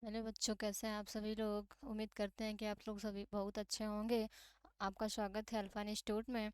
Hello बच्चों, कैसे हैं आप सभी लोग। उम्मीद करते हैं कि आप लोग सभी बहुत अच्छे होंगे। आपका स्वागत है अल्फा इंस्टीट्यूट में।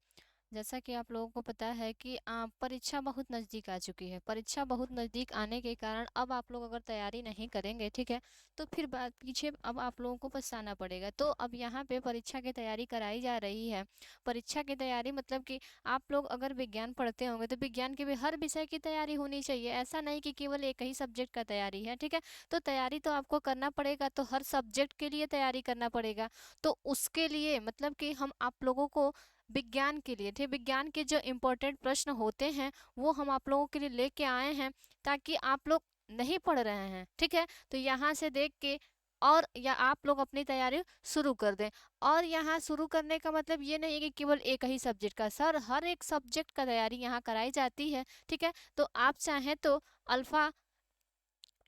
जैसा कि आप लोगों को पता है कि परीक्षा बहुत नज़दीक आ चुकी है। परीक्षा बहुत नज़दीक आने के कारण अब आप लोग अगर तैयारी नहीं करेंगे, ठीक है, तो फिर बात पीछे अब आप लोगों को पछताना पड़ेगा। तो अब यहाँ पे परीक्षा की तैयारी कराई जा रही है। परीक्षा की तैयारी मतलब कि आप लोग अगर विज्ञान पढ़ते होंगे तो विज्ञान के भी हर विषय की तैयारी होनी चाहिए। ऐसा नहीं कि केवल एक ही सब्जेक्ट का तैयारी है, ठीक है। तो तैयारी तो आपको करना पड़ेगा, तो हर सब्जेक्ट के लिए तैयारी करना पड़ेगा। तो उसके लिए मतलब कि हम आप लोगों को विज्ञान के लिए, ठीक, विज्ञान के जो इम्पोर्टेंट प्रश्न होते हैं वो हम आप लोगों के लिए लेके आए हैं, ताकि आप लोग नहीं पढ़ रहे हैं, ठीक है, तो यहाँ से देख के और या आप लोग अपनी तैयारी शुरू कर दें। और यहाँ शुरू करने का मतलब ये नहीं है कि केवल एक ही सब्जेक्ट का, सर हर एक सब्जेक्ट का तैयारी यहाँ कराई जाती है, ठीक है। तो आप चाहें तो अल्फा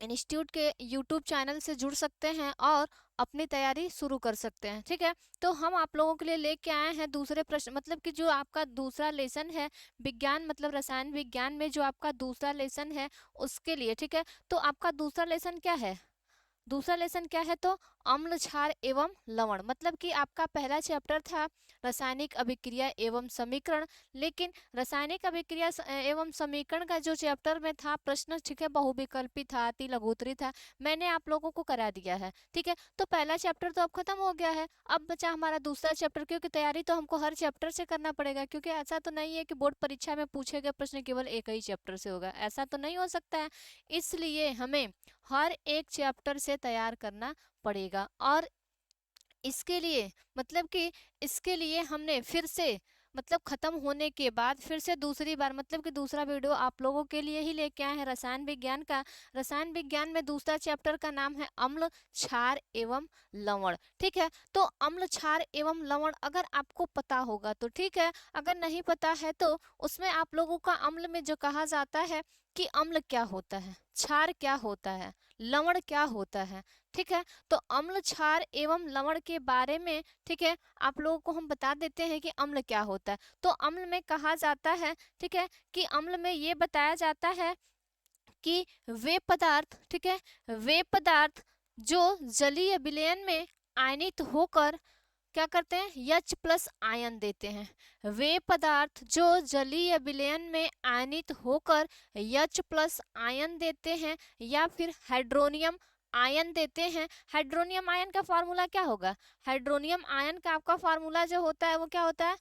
इंस्टीट्यूट के यूट्यूब चैनल से जुड़ सकते हैं और अपनी तैयारी शुरू कर सकते हैं, ठीक है। तो हम आप लोगों के लिए लेके आए हैं दूसरे प्रश्न, मतलब कि जो आपका दूसरा लेसन है विज्ञान मतलब रसायन विज्ञान में जो आपका दूसरा लेसन है उसके लिए, ठीक है। तो आपका दूसरा लेसन क्या है? दूसरा लेसन क्या है? तो अम्ल क्षार एवं लवण। मतलब कि आपका पहला चैप्टर था रासायनिक अभिक्रिया एवं समीकरण, लेकिन रासायनिक अभिक्रिया एवं समीकरण का जो चैप्टर में था प्रश्न, ठीक है, बहुविकल्पी था, अति लघुत्तरी था, मैंने आप लोगों को करा दिया है, ठीक है। तो पहला चैप्टर तो अब खत्म हो गया है। अब बचा हमारा दूसरा चैप्टर, क्योंकि तैयारी तो हमको हर चैप्टर से करना पड़ेगा, क्योंकि ऐसा तो नहीं है कि बोर्ड परीक्षा में पूछे गए प्रश्न केवल एक ही चैप्टर से होगा, ऐसा तो नहीं हो सकता है। इसलिए हमें हर एक चैप्टर से तैयार करना पड़ेगा। और इसके लिए मतलब कि इसके लिए हमने फिर से मतलब खत्म होने के बाद फिर से दूसरी बार मतलब कि दूसरा वीडियो आप लोगों के लिए ही लेके आए हैं रसायन विज्ञान का। रसायन विज्ञान में दूसरा चैप्टर का नाम है अम्ल क्षार एवं लवण, ठीक है। तो अम्ल क्षार एवं लवण अगर आपको पता होगा तो ठीक है, अगर नहीं पता है तो उसमें आप लोगों का अम्ल में जो कहा जाता है कि अम्ल क्या होता है, क्षार क्या होता है, लवण क्या होता है, ठीक है। तो अम्ल क्षार एवं लवण के बारे में, ठीक है, आप लोगों को हम बता देते हैं कि अम्ल क्या होता है। तो अम्ल में कहा जाता है, ठीक है, कि अम्ल में ये बताया जाता है कि वे पदार्थ, ठीक है, वे पदार्थ जो जलीय विलयन में आयनित होकर क्या करते हैं, H प्लस आयन देते हैं। वे पदार्थ जो जलीय विलयन में आयनित होकर H प्लस आयन देते हैं या फिर हाइड्रोनियम आयन देते हैं। हाइड्रोनियम आयन का फार्मूला क्या होगा? हाइड्रोनियम आयन का आपका फार्मूला जो होता है वो क्या होता है?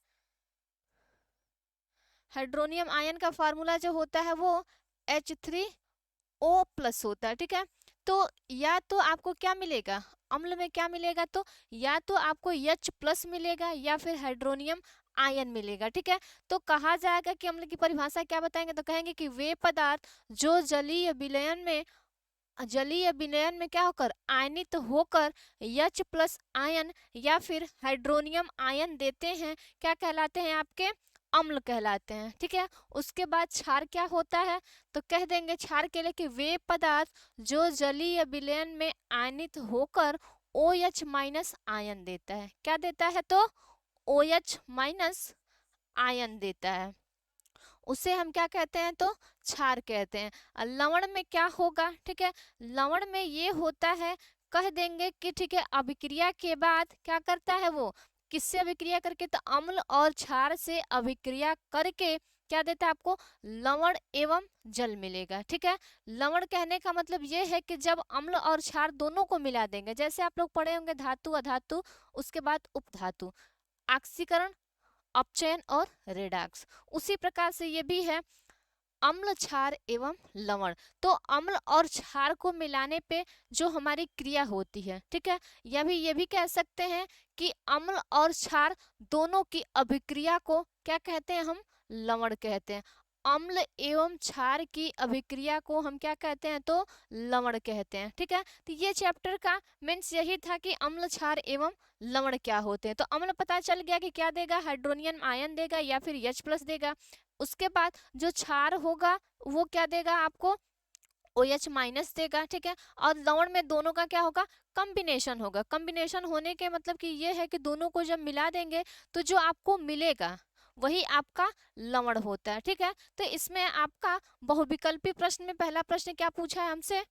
हाइड्रोनियम आयन का फार्मूला जो होता है वो H3O प्लस होता है, ठीक है। तो या तो आपको क्या मिलेगा अम्ल में, क्या मिलेगा? तो या तो आपको H प्लस मिलेगा या फिर हाइड्रोनियम आयन मिलेगा, ठीक है। तो कहा जाएगा कि अम्ल की परिभाषा क्या बताएंगे, तो कहेंगे कि वे पदार्थ जो जलीय विलयन में क्या होकर आयनित होकर H प्लस आयन या फिर हाइड्रोनियम आयन देते हैं, क्या कहलाते हैं? आपके अम्ल कहलाते हैं, ठीक है। उसके बाद क्षार क्या होता है, तो कह देंगे क्षार के लिए कि वे पदार्थ जो जलीय विलयन में आयनित होकर OH माइनस आयन देता है। क्या देता है? तो OH माइनस आयन देता है, उसे हम क्या कहते हैं? तो क्षार कहते हैं। लवण में क्या होगा, ठीक है, लवण में ये होता है, कह देंगे कि ठीक है, अभिक्रिया के बाद क्या करता है वो, किससे अभिक्रिया करके? तो अम्ल और क्षार से अभिक्रिया करके क्या देता है आपको? लवण एवं जल मिलेगा, ठीक है। लवण कहने का मतलब ये है कि जब अम्ल और क्षार दोनों को मिला देंगे, जैसे आप लोग पढ़े होंगे धातु अधातु, उसके बाद उपधातु, ऑक्सीकरण, अपचयन और रेडॉक्स, उसी प्रकार से ये भी है अम्ल क्षार एवं लवण। तो अम्ल और क्षार को मिलाने पे जो हमारी क्रिया होती है, ठीक है, ये भी कह सकते हैं कि अम्ल और क्षार दोनों की अभिक्रिया को क्या कहते हैं? हम लवण कहते हैं। अम्ल एवं क्षार की अभिक्रिया को हम क्या कहते हैं? तो लवण कहते हैं, ठीक है। तो ये चैप्टर का मीन्स यही था कि अम्ल क्षार एवं लवण क्या होते हैं। तो अम्ल पता चल गया कि क्या देगा, हाइड्रोनियम आयन देगा या फिर H प्लस देगा। उसके बाद जो क्षार होगा वो क्या देगा आपको? OH माइनस देगा, ठीक है। और लवण में दोनों का क्या होगा? कॉम्बिनेशन होगा। कॉम्बिनेशन होने के मतलब कि ये है कि दोनों को जब मिला देंगे तो जो आपको मिलेगा वही आपका लवण होता है, ठीक है। तो इसमें आपका बहुविकल्पी प्रश्न में पहला प्रश्न क्या पूछा है हमसे?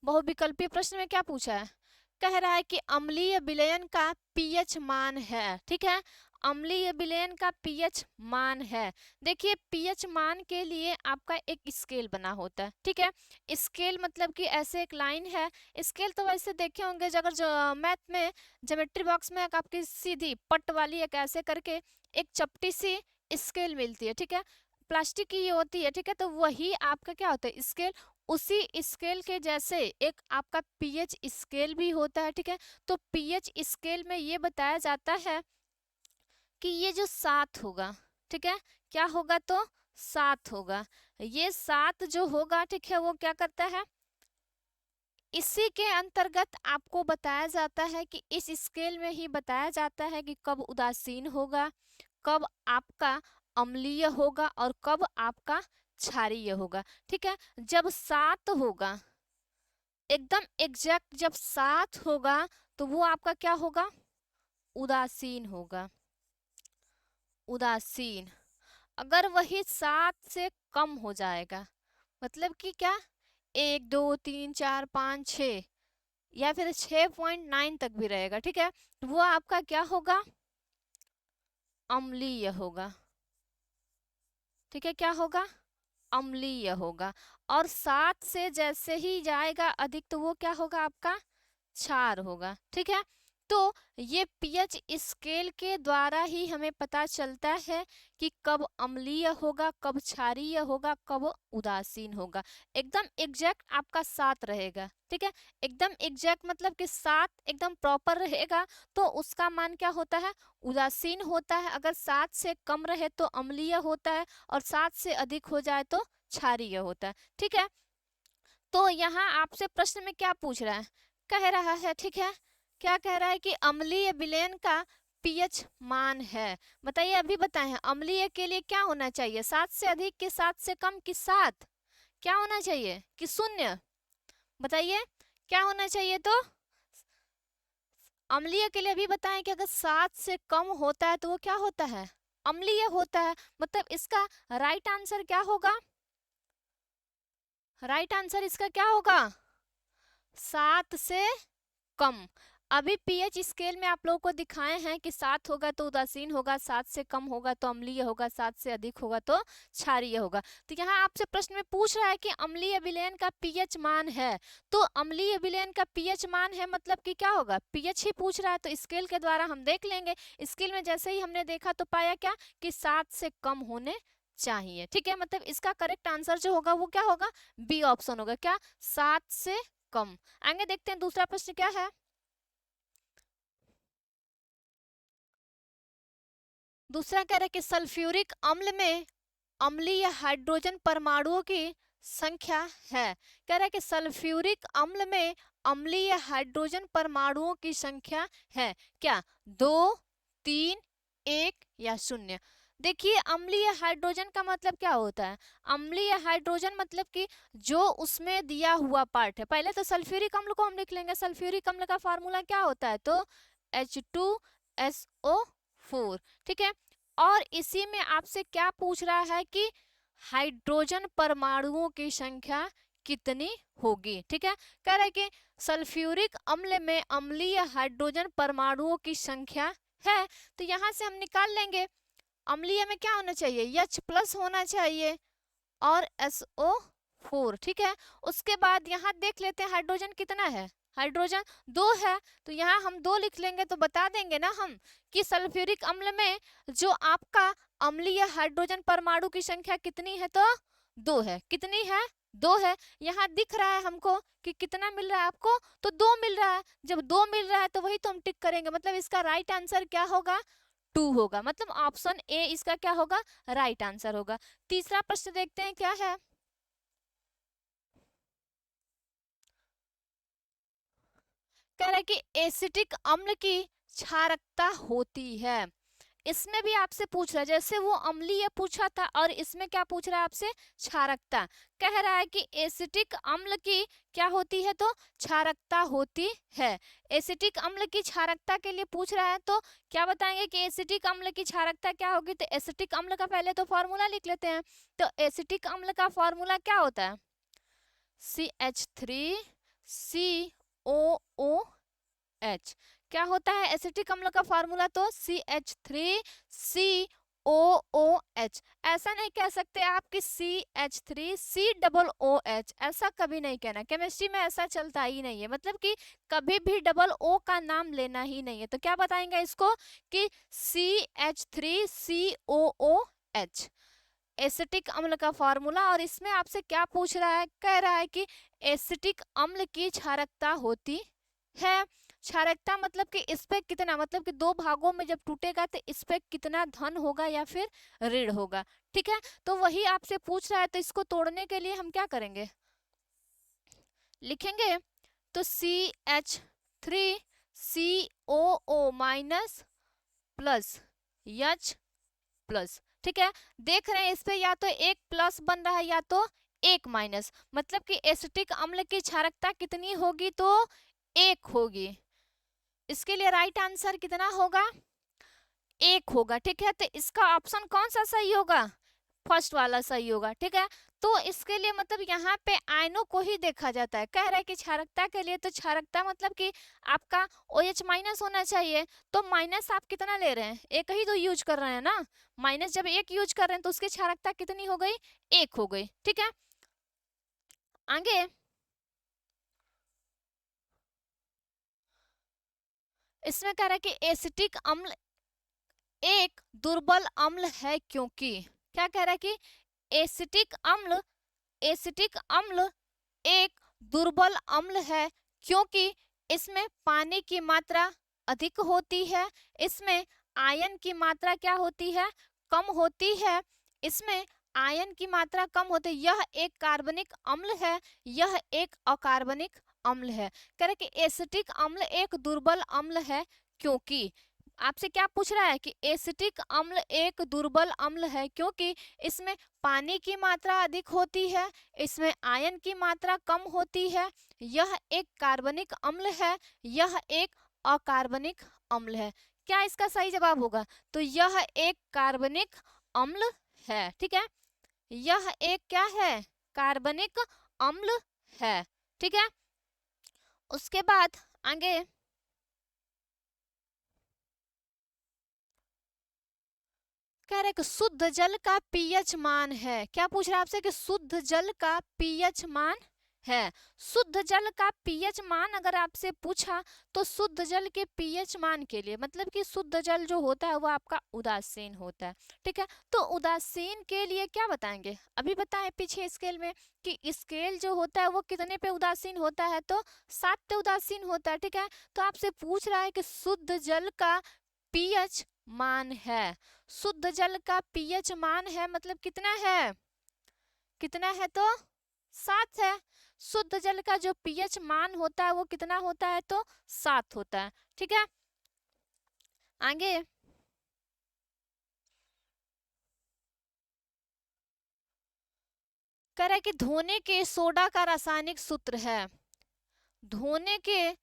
बहुविकल्पीय प्रश्न में क्या पूछा है, कह रहा है कि अम्लीय विलयन का पीएच मान है। ठीक है, अम्लीय विलयन का पीएच मान है। देखिए पीएच मान के लिए आपका एक स्केल बना होता है। ठीक है, स्केल मतलब कि ऐसे एक लाइन है। स्केल तो वैसे देखे होंगे, अगर जो मैथ में ज्योमेट्री बॉक्स में एक आपकी सीधी पट वाली एक ऐसे करके एक चपटी सी स्केल मिलती है। ठीक है, प्लास्टिक की ये होती है। ठीक है, तो वही आपका क्या होता है, स्केल। उसी स्केल के जैसे एक आपका पीएच स्केल भी होता है। ठीक है, तो पीएच स्केल में ये बताया जाता है कि ये जो 7 होगा, ठीक है, क्या होगा, तो 7 होगा। ये 7 जो होगा, ठीक है, वो क्या करता है, इसी के अंतर्गत आपको बताया जाता है कि इस स्केल में ही बताया जाता है कि कब उदासीन होगा, कब आपका अम्लीय होगा और कब आपका क्षारीय होगा। ठीक है, जब 7 होगा, एकदम एग्जैक्ट जब 7 होगा, तो वो आपका क्या होगा, उदासीन होगा। उदासीन। अगर वही 7 से कम हो जाएगा, मतलब कि क्या, 1 2 3 4 5 6 या फिर 6.9 तक भी रहेगा। ठीक है, वो आपका क्या होगा, अम्लीय होगा। ठीक है, क्या होगा, अम्लीय होगा। और 7 से जैसे ही जाएगा अधिक, तो वो क्या होगा, आपका क्षार होगा। ठीक है, तो ये पीएच स्केल के द्वारा ही हमें पता चलता है कि कब अम्लीय होगा, कब क्षारीय होगा, कब उदासीन होगा। एकदम एग्जैक्ट आपका 7 रहेगा। ठीक है, एकदम एग्जैक्ट मतलब कि 7 एकदम प्रॉपर रहेगा, तो उसका मान क्या होता है, उदासीन होता है। अगर 7 से कम रहे तो अम्लीय होता है, और 7 से अधिक हो जाए तो क्षारीय होता है। ठीक है, तो यहाँ आपसे प्रश्न में क्या पूछ रहा है, कह रहा है, ठीक है, क्या कह रहा है कि अम्लीय विलयन का पीएच मान है। बताइए, अभी बताए हैं अम्लीय के लिए क्या होना चाहिए, 7 से अधिक कि 7 से कम कि 7, क्या होना चाहिए कि 0, बताइए क्या होना चाहिए। तो अम्लीय के लिए अभी बताएं कि अगर 7 से कम होता है तो वो क्या होता है, अम्लीय होता है। मतलब इसका राइट आंसर क्या होगा, राइट आंसर इसका क्या होगा, 7 से कम। अभी पीएच स्केल में आप लोगों को दिखाए हैं कि 7 होगा तो उदासीन होगा, 7 से कम होगा तो अम्लीय होगा, 7 से अधिक होगा तो क्षारीय होगा। तो यहाँ आपसे प्रश्न में पूछ रहा है कि अम्लीय विलयन का पीएच मान है, तो अम्लीय विलयन का पीएच मान है मतलब कि क्या होगा, पीएच ही पूछ रहा है, तो स्केल के द्वारा हम देख लेंगे। स्केल में जैसे ही हमने देखा तो पाया क्या कि 7 से कम होने चाहिए। ठीक है, मतलब इसका करेक्ट आंसर जो होगा वो क्या होगा, बी ऑप्शन होगा, क्या, 7 से कम। आगे देखते हैं दूसरा प्रश्न क्या है। दूसरा कह रहा है कि सल्फ्यूरिक अम्ल में अम्लीय हाइड्रोजन परमाणुओं की संख्या है। कह रहा है कि सल्फ्यूरिक अम्ल में अम्लीय हाइड्रोजन परमाणुओं की संख्या है, क्या, 2 3 1 या 0। देखिए अम्लीय हाइड्रोजन का मतलब क्या होता है, अम्लीय हाइड्रोजन मतलब कि जो उसमें दिया हुआ पार्ट है। पहले तो सल्फ्यूरिक अम्ल को हम लिख लेंगे, सल्फ्यूरिक अम्ल का फॉर्मूला क्या होता है, तो H2SO4। ठीक है, और इसी में आपसे क्या पूछ रहा है कि हाइड्रोजन परमाणुओं की संख्या कितनी होगी। ठीक है, कह रहे कि सल्फ्यूरिक अम्ल में अम्लीय हाइड्रोजन परमाणुओं की संख्या है, तो यहां से हम निकाल लेंगे अम्लीय में क्या होना चाहिए, H+ होना चाहिए और SO4। ठीक है, उसके बाद यहाँ देख लेते हैं हाइड्रोजन कितना है, हाइड्रोजन 2 है, तो यहाँ हम 2 लिख लेंगे, तो बता देंगे ना हम कि सल्फ्यूरिक अम्ल में जो आपका अम्लीय हाइड्रोजन परमाणु की संख्या कितनी है, तो 2 है। कितनी है, 2 है। यहाँ दिख रहा है हमको कि कितना मिल रहा है आपको, तो 2 मिल रहा है। जब 2 मिल रहा है तो वही तो हम टिक करेंगे, मतलब इसका राइट आंसर क्या होगा, 2 होगा। मतलब ऑप्शन ए इसका क्या होगा, राइट आंसर होगा। तीसरा प्रश्न देखते हैं क्या है। कह रहा है कि एसिटिक अम्ल की क्षारकता होती है। इसमें भी आपसे पूछ रहा है, जैसे वो अम्लीय पूछा था और इसमें क्या पूछ रहा है आपसे, क्षारकता। कह रहा है कि एसिटिक अम्ल की क्या होती है, तो क्षारकता होती है। एसिटिक अम्ल की क्षारकता के लिए पूछ रहा है, तो क्या बताएंगे कि एसिटिक अम्ल की क्षारकता क्या होगी। तो एसिटिक अम्ल का पहले तो फॉर्मूला लिख लेते हैं। तो एसिटिक अम्ल का फॉर्मूला क्या होता है, CH3 COOH। क्या होता है एसिटिक अम्ल का फार्मूला? तो CH3COOH। ऐसा नहीं कह सकते आप कि CH3COOH, ऐसा कभी नहीं कहना। केमिस्ट्री में ऐसा चलता ही नहीं है, मतलब कि कभी भी डबल ओ का नाम लेना ही नहीं है। तो क्या बताएंगे इसको कि CH3COOH एसिटिक अम्ल का फॉर्मूला। और इसमें आपसे क्या पूछ रहा है? कह रहा है कि एसिटिक अम्ल की क्षारकता होती है। क्षारकता मतलब कि इस पे कितना, मतलब कि दो भागों में जब टूटेगा तो इस पे कितना धन होगा या फिर ऋण होगा। ठीक है, तो वही आपसे पूछ रहा है। तो इसको तोड़ने के लिए हम क्या करेंगे? लिखेंगे तो CH3COO minus plus H plus. ठीक है, देख रहे हैं इस पे या तो एक प्लस बन रहा है या तो एक माइनस, मतलब कि एसिटिक अम्ल की क्षारकता कितनी होगी? तो एक होगी। इसके लिए राइट आंसर कितना होगा? एक होगा। ठीक है, तो इसका ऑप्शन कौन सा सही होगा? फर्स्ट वाला सही होगा। ठीक है, तो इसके लिए मतलब यहाँ पे आयनों को ही देखा जाता है। कह रहा है कि क्षारकता के लिए, तो क्षारकता मतलब कि आपका OH माइनस होना चाहिए। तो माइनस आप कितना ले रहे हैं? एक ही तो यूज कर रहे हैं ना। माइनस जब एक यूज कर रहे हैं तो उसकी क्षारकता कितनी हो गई? एक हो गई। ठीक है, आगे इसमें कह रहा है कि एसिटिक अम्ल एक दुर्बल अम्ल है क्योंकि, क्या कह रहा है कि एसिटिक अम्ल एक दुर्बल अम्ल है क्योंकि इसमें पानी की मात्रा अधिक होती है, इसमें आयन की मात्रा क्या होती है? कम होती है। इसमें आयन की मात्रा कम होती है। यह एक कार्बनिक अम्ल है, यह एक अकार्बनिक अम्ल है। कह रहे कि एसिटिक अम्ल एक दुर्बल अम्ल है क्योंकि, आपसे क्या पूछ रहा है कि एसिटिक अम्ल एक दुर्बल अम्ल है क्योंकि इसमें पानी की मात्रा अधिक होती है, इसमें आयन की मात्रा कम होती है, यह एक कार्बनिक अम्ल है, यह एक अकार्बनिक अम्ल है। क्या इसका सही जवाब होगा? तो यह एक कार्बनिक अम्ल है। ठीक है, यह एक क्या है? कार्बनिक अम्ल है। ठीक है, उसके बाद आगे कह रहे कि शुद्ध जल का पीएच मान है। क्या पूछ रहा है आपसे? कि शुद्ध जल का पीएच मान है। शुद्ध जल का पीएच मान अगर आपसे पूछा तो शुद्ध जल के पीएच मान के लिए, मतलब कि शुद्ध जल जो होता है वो आपका उदासीन होता है। ठीक है, तो उदासीन के लिए क्या बताएंगे? अभी बताएं पीछे स्केल में कि स्केल जो होता है वो कितने पे उदासीन होता है? तो 7 पे उदासीन होता है। ठीक है, तो आपसे पूछ रहा है कि शुद्ध जल का पीएच मान है। शुद्ध जल का पीएच मान है मतलब कितना है? कितना है? तो 7 है। शुद्ध जल का जो पीएच मान होता है वो कितना होता है? तो 7 होता है। ठीक है, आगे कह रहा है कि धोने के सोडा का रासायनिक सूत्र है। धोने के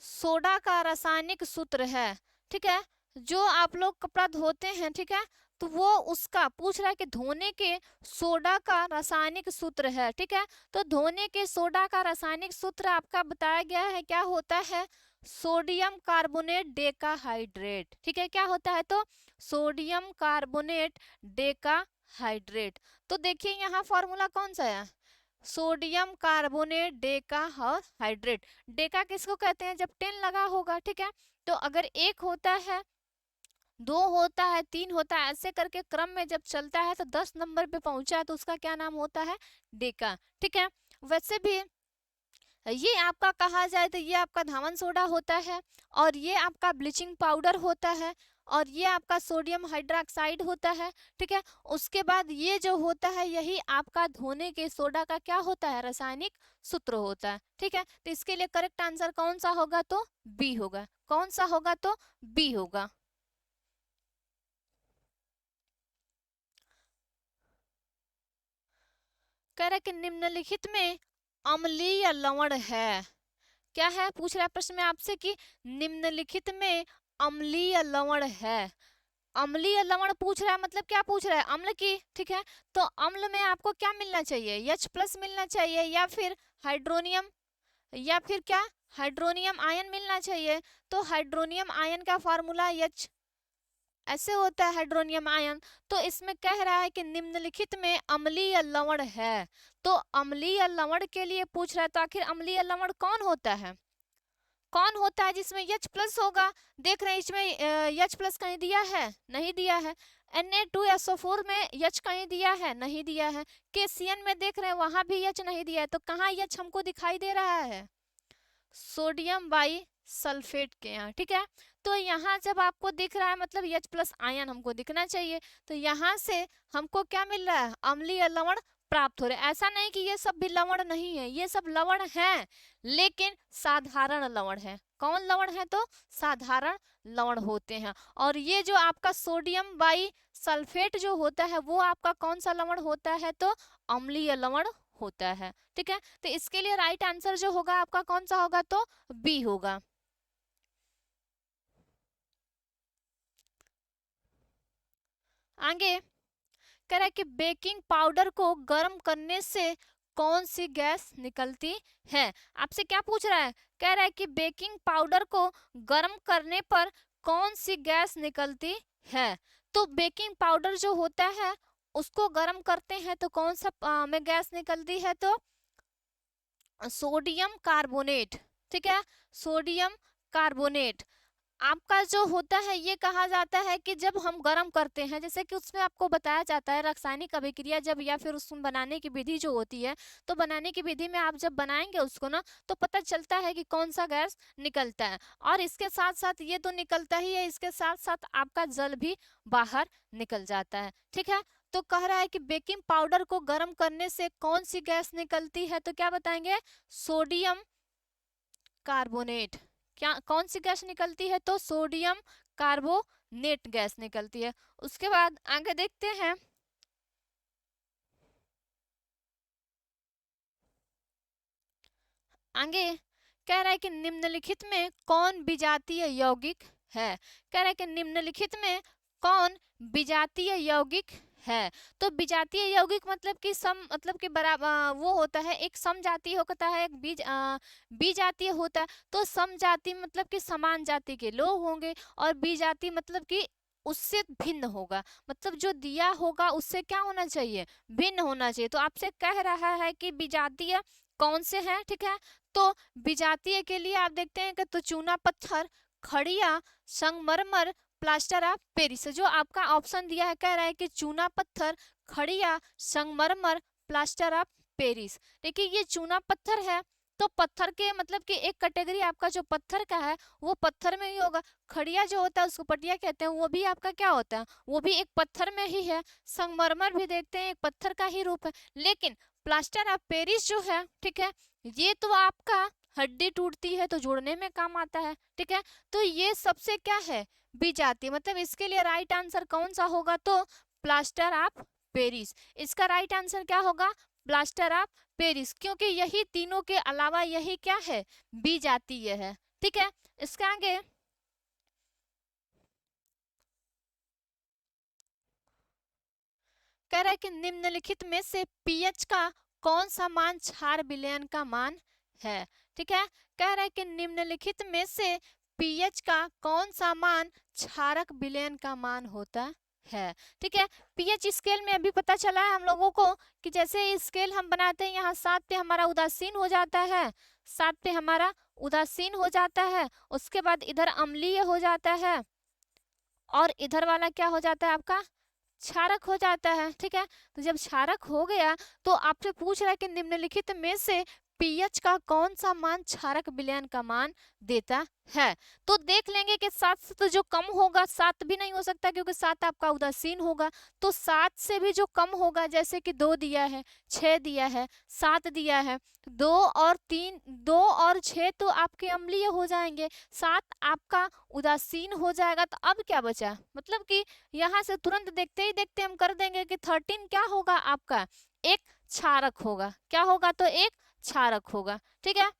सोडा का रासायनिक सूत्र है। ठीक है, जो आप लोग कपड़ा धोते हैं, ठीक है, तो वो उसका पूछ रहा है कि धोने के सोडा का रासायनिक सूत्र है। ठीक है, तो धोने के सोडा का रासायनिक सूत्र आपका बताया गया है। क्या होता है? Sodium carbonate decahydrate. ठीक है, क्या होता है? तो सोडियम कार्बोनेट डेकाहाइड्रेट। तो देखिए यहाँ फॉर्मूला कौन सा है? Sodium carbonate decahydrate. डेका किसको कहते हैं? जब 10 लगा होगा। ठीक है, तो अगर एक होता है, दो होता है, तीन होता है, ऐसे करके क्रम में जब चलता है तो 10 नंबर पे पहुंचा है तो उसका क्या नाम होता है? डेका। ठीक है, वैसे भी ये आपका कहा जाए तो ये आपका धावन सोडा होता है, और ये आपका ब्लीचिंग पाउडर होता है, और ये आपका सोडियम हाइड्रोक्साइड होता है। ठीक है, उसके बाद ये जो होता है यही आपका धोने के सोडा का क्या होता है? रासायनिक सूत्र होता है। ठीक है, तो इसके लिए करेक्ट आंसर कौन सा होगा? तो बी होगा। कौन सा होगा? तो बी होगा। कह रहा है कि निम्नलिखित में अम्लीय लवण है। क्या है? पूछ रहा है प्रश्न में आपसे कि निम्नलिखित में अम्लीय लवण है। अम्लीय लवण पूछ रहा है, मतलब क्या पूछ रहा है? अम्ल की। ठीक है, तो अम्ल में आपको क्या मिलना चाहिए? H+ मिलना चाहिए या फिर हाइड्रोनियम या फिर क्या हाइड्रोनियम आयन मिलना चाहिए। तो हाइड्रोनियम आयन का फॉर्मूला H ऐसे होता है हाइड्रोनियम आयन। तो इसमें कह रहा है कि निम्नलिखित में अम्लीय लवण है, तो अम्लीय लवण के लिए पूछ रहा है। तो आखिर अम्लीय लवण कौन होता है, कौन होता है जिसमें H प्लस होगा। देख रहे हैं इसमें H प्लस कहीं दिया है, नहीं दिया है। Na2SO4 में H कहीं दिया है, नहीं दिया है। KCN में देख रहे हैं वहां भी H नहीं दिया है। तो कहाँ H हमको दिखाई दे रहा है, सोडियम बाई सल्फेट के यहाँ, ठीक है। तो यहाँ जब आपको दिख रहा है मतलब H प्लस आयन हमको दिखना चाहिए। तो यहाँ से हमको क्या मिल रहा है, अम्लीय लवण प्राप्त हो रहे। ऐसा नहीं कि ये सब भी लवण नहीं है, ये सब लवण हैं, लेकिन साधारण लवण है। कौन लवण है, तो साधारण लवण होते हैं। और ये जो आपका सोडियम बाई सल्फेट जो होता है वो आपका कौन सा लवण होता है, तो अम्लीय लवण होता है, ठीक है। तो इसके लिए राइट आंसर जो होगा आपका कौन सा होगा, तो बी होगा। आगे कह रहा है कि बेकिंग पाउडर को गर्म करने से कौन सी गैस निकलती है। आपसे क्या पूछ रहा है, कह रहा है कि बेकिंग पाउडर को गर्म करने पर कौन सी गैस निकलती है। तो बेकिंग पाउडर जो होता है उसको गर्म करते हैं तो कौन सा में गैस निकलती है, तो सोडियम कार्बोनेट, ठीक है, सोडियम कार्बोनेट। आपका जो होता है ये कहा जाता है कि जब हम गर्म करते हैं, जैसे कि उसमें आपको बताया जाता है रासायनिक अभिक्रिया जब या फिर उसमें बनाने की विधि जो होती है, तो बनाने की विधि में आप जब बनाएंगे उसको ना, तो पता चलता है कि कौन सा गैस निकलता है। और इसके साथ साथ ये तो निकलता ही है, इसके साथ साथ आपका जल भी बाहर निकल जाता है, ठीक है। तो कह रहा है कि बेकिंग पाउडर को गर्म करने से कौन सी गैस निकलती है, तो क्या बताएंगे, सोडियम कार्बोनेट। क्या कौन सी गैस निकलती है, तो सोडियम कार्बोनेट गैस निकलती है। उसके बाद आगे देखते हैं, आगे कह रहा है कि निम्नलिखित में कौन विजातीय यौगिक है। कह रहा है कि निम्नलिखित में कौन विजातीय यौगिक है। तो विजातीय यौगिक मतलब कि सम मतलब कि बराबर वो होता है, एक समजातीय होता है, एक बीजातीय होता है। तो समजाति मतलब कि समान जाति के लोग होंगे, और बीजाति मतलब कि उससे भिन्न होगा, मतलब जो दिया होगा उससे क्या होना चाहिए, भिन्न होना चाहिए। तो आपसे कह रहा है कि विजातीय कौन से हैं, ठीक है। तो विजातीय के लिए आप देखते हैं कि तो चूना पत्थर, खड़िया, संगमरमर, प्लास्टर ऑफ पेरिस। जो आपका ऑप्शन दिया है कह रहा है कि चूना पत्थर, खड़िया, संगमरमर, प्लास्टर ऑफ पेरिस। देखिए ये चूना पत्थर है, तो पत्थर के मतलब कि एक कैटेगरी आपका जो पत्थर का है वो पत्थर में ही होगा। खड़िया जो होता है उसको पटिया कहते हैं, वो भी आपका क्या होता है, वो भी एक पत्थर में ही है। संगमरमर भी देखते हैं एक पत्थर का ही रूप है। लेकिन प्लास्टर ऑफ पेरिस जो है, ठीक है, ये तो आपका हड्डी टूटती है तो जोड़ने में काम आता है, ठीक है। तो ये सबसे क्या है, विजातीय। मतलब इसके लिए राइट आंसर कौन सा होगा, तो प्लास्टर ऑफ पेरिस। इसका राइट आंसर क्या होगा, प्लास्टर ऑफ पेरिस, क्योंकि यही तीनों के अलावा यही क्या है, विजातीय है, ठीक है। इसका आगे कह रहा है कि निम्नलिखित में से पीएच का कौन सा मान क्षार विलयन का मान है, ठीक है। कह रहा है कि निम्नलिखित में से पीएच का कौन सा मान क्षारक विलयन का मान होता है, ठीक है। पीएच स्केल में अभी पता चला है हम लोगों को कि जैसे स्केल हम बनाते हैं, यहाँ 7 पे हमारा उदासीन हो जाता है, 7 पे हमारा उदासीन हो जाता है, उसके बाद इधर अम्लीय हो जाता है, और इधर वाला क्या हो जाता है आपका, क्षारक हो जाता है, ठीक है। तो जब क्षारक हो गया तो आपसे पूछ रहा है कि निम्नलिखित में से पीएच का कौन सा मान क्षारक विलयन का मान देता है। तो देख लेंगे कि 7 से तो जो कम होगा, 7 भी नहीं हो सकता क्योंकि 7 आपका उदासीन होगा। तो 7 से भी जो कम होगा, जैसे कि 2 दिया है, 6 दिया है, 7 दिया है, 2 और 3, 2 और 6 तो आपके अम्लीय हो जाएंगे, 7 आपका उदासीन हो जाएगा। तो अब क्या बचा, मतलब कि यहाँ से तुरंत देखते ही देखते हम कर देंगे कि 13 क्या होगा आपका, एक क्षारक होगा। क्या होगा, तो एक क्षारक होगा, ठीक है।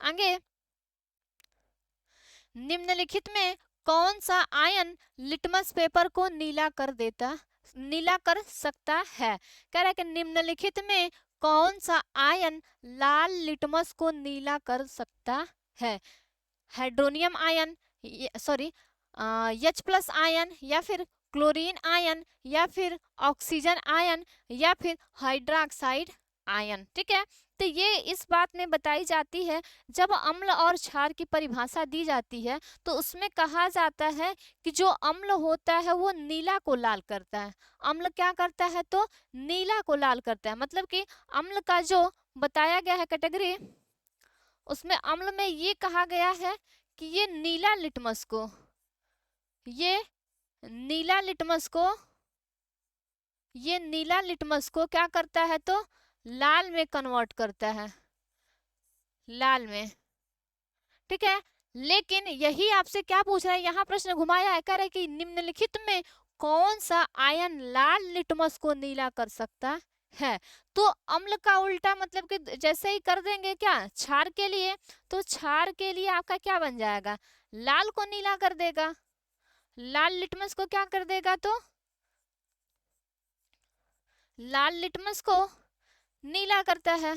आगे निम्नलिखित में कौन सा आयन लिटमस पेपर को नीला कर देता नीला कर सकता है। कह रहा है कि निम्नलिखित में कौन सा आयन लाल लिटमस को नीला कर सकता है? Hydronium ion, sorry H+ ion, या फिर क्लोरीन आयन, या फिर ऑक्सीजन आयन, या फिर हाइड्रोक्साइड आयन। ठीक है, तो ये इस बात में बताई जाती है, जब अम्ल और क्षार की परिभाषा दी जाती है तो उसमें कहा जाता है कि जो अम्ल होता है वो नीला को लाल करता है। अम्ल क्या करता है? तो नीला को लाल करता है। मतलब कि अम्ल का जो बताया गया है कैटेगरी, उसमें अम्ल में ये कहा गया है कि ये नीला लिटमस को, ये नीला लिटमस को, ये नीला लिटमस को क्या करता है? तो लाल में कन्वर्ट करता है, लाल में। ठीक है, लेकिन यही आपसे क्या पूछ रहा है, यहाँ प्रश्न घुमाया है, कह रहा है कि निम्नलिखित में कौन सा आयन लाल लिटमस को नीला कर सकता है? तो अम्ल का उल्टा, मतलब कि जैसे ही कर देंगे क्या क्षार के लिए, तो क्षार के लिए आपका क्या बन जाएगा? लाल को नीला कर देगा। लाल लिटमस को क्या कर देगा? तो लाल लिटमस को नीला करता है,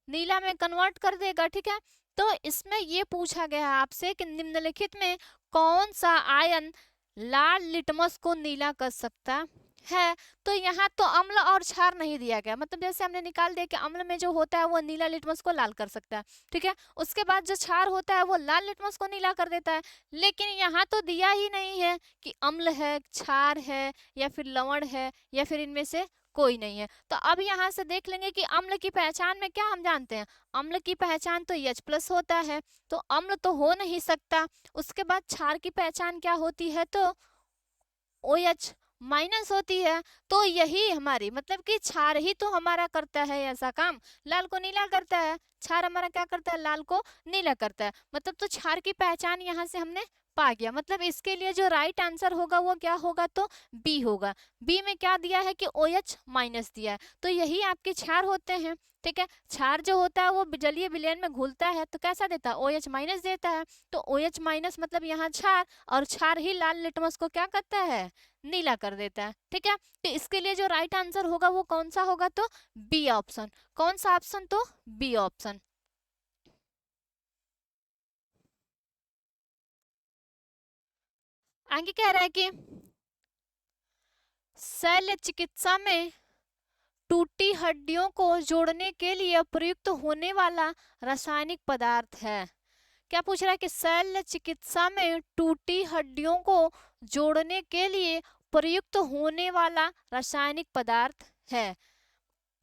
नीला में कन्वर्ट कर देगा। ठीक है, तो इसमें ये पूछा गया है आपसे कि निम्नलिखित में कौन सा आयन लाल लिटमस को नीला कर सकता है? तो यहाँ तो अम्ल और क्षार नहीं दिया गया, मतलब जैसे हमने निकाल दिया कि अम्ल में जो होता है वो नीला लिटमस को लाल कर सकता है। ठीक है, उसके बाद जो क्षार होता है वो लाल लिटमस को नीला कर देता है, लेकिन यहाँ तो दिया ही नहीं है कि अम्ल है, क्षार है, या फिर लवण है, या फिर इनमें से कोई नहीं है। तो अब यहाँ से देख लेंगे कि अम्ल की पहचान में क्या हम जानते हैं, अम्ल की पहचान तो H+ होता है, तो अम्ल तो हो नहीं सकता। उसके बाद क्षार की पहचान क्या होती है? तो OH- होती है। तो यही हमारी, मतलब कि क्षार ही तो हमारा करता है ऐसा काम, लाल को नीला करता है। क्षार हमारा क्या करता है? लाल को नीला करता है। मतलब तो क्षार की पहचान यहाँ से हमने पा गया। मतलब इसके लिए जो राइट आंसर होगा वो क्या होगा? तो बी होगा। बी में क्या दिया है कि OH- दिया है, तो यही आपके क्षार होते हैं। ठीक है, क्षार जो होता है वो जलीय विलयन में घुलता है तो कैसा देता है? OH- देता है। तो OH- मतलब यहाँ क्षार, और क्षार ही लाल लिटमस को क्या करता है? नीला कर देता है। ठीक है, तो इसके लिए जो राइट आंसर होगा वो कौन सा होगा? तो बी ऑप्शन। कौन सा ऑप्शन? तो बी ऑप्शन। आगे कह रहा है कि शल्य चिकित्सा में टूटी हड्डियों को जोड़ने के लिए प्रयुक्त होने वाला रासायनिक पदार्थ है। क्या पूछ रहा है कि शल्य चिकित्सा में टूटी हड्डियों को जोड़ने के लिए प्रयुक्त होने वाला रासायनिक पदार्थ है?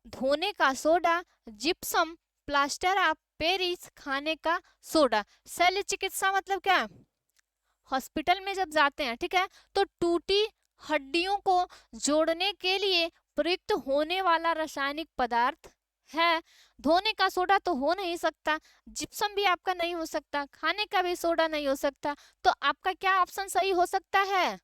धोने का soda, gypsum, plaster of Paris, खाने का सोडा। शल्य चिकित्सा मतलब क्या? हॉस्पिटल में जब जाते हैं, ठीक है, तो टूटी हड्डियों को जोड़ने के लिए प्रयुक्त होने वाला रासायनिक पदार्थ है। धोने का सोडा तो हो नहीं सकता, जिप्सम भी आपका नहीं हो सकता, खाने का भी सोडा नहीं हो सकता, तो आपका क्या ऑप्शन सही हो सकता है?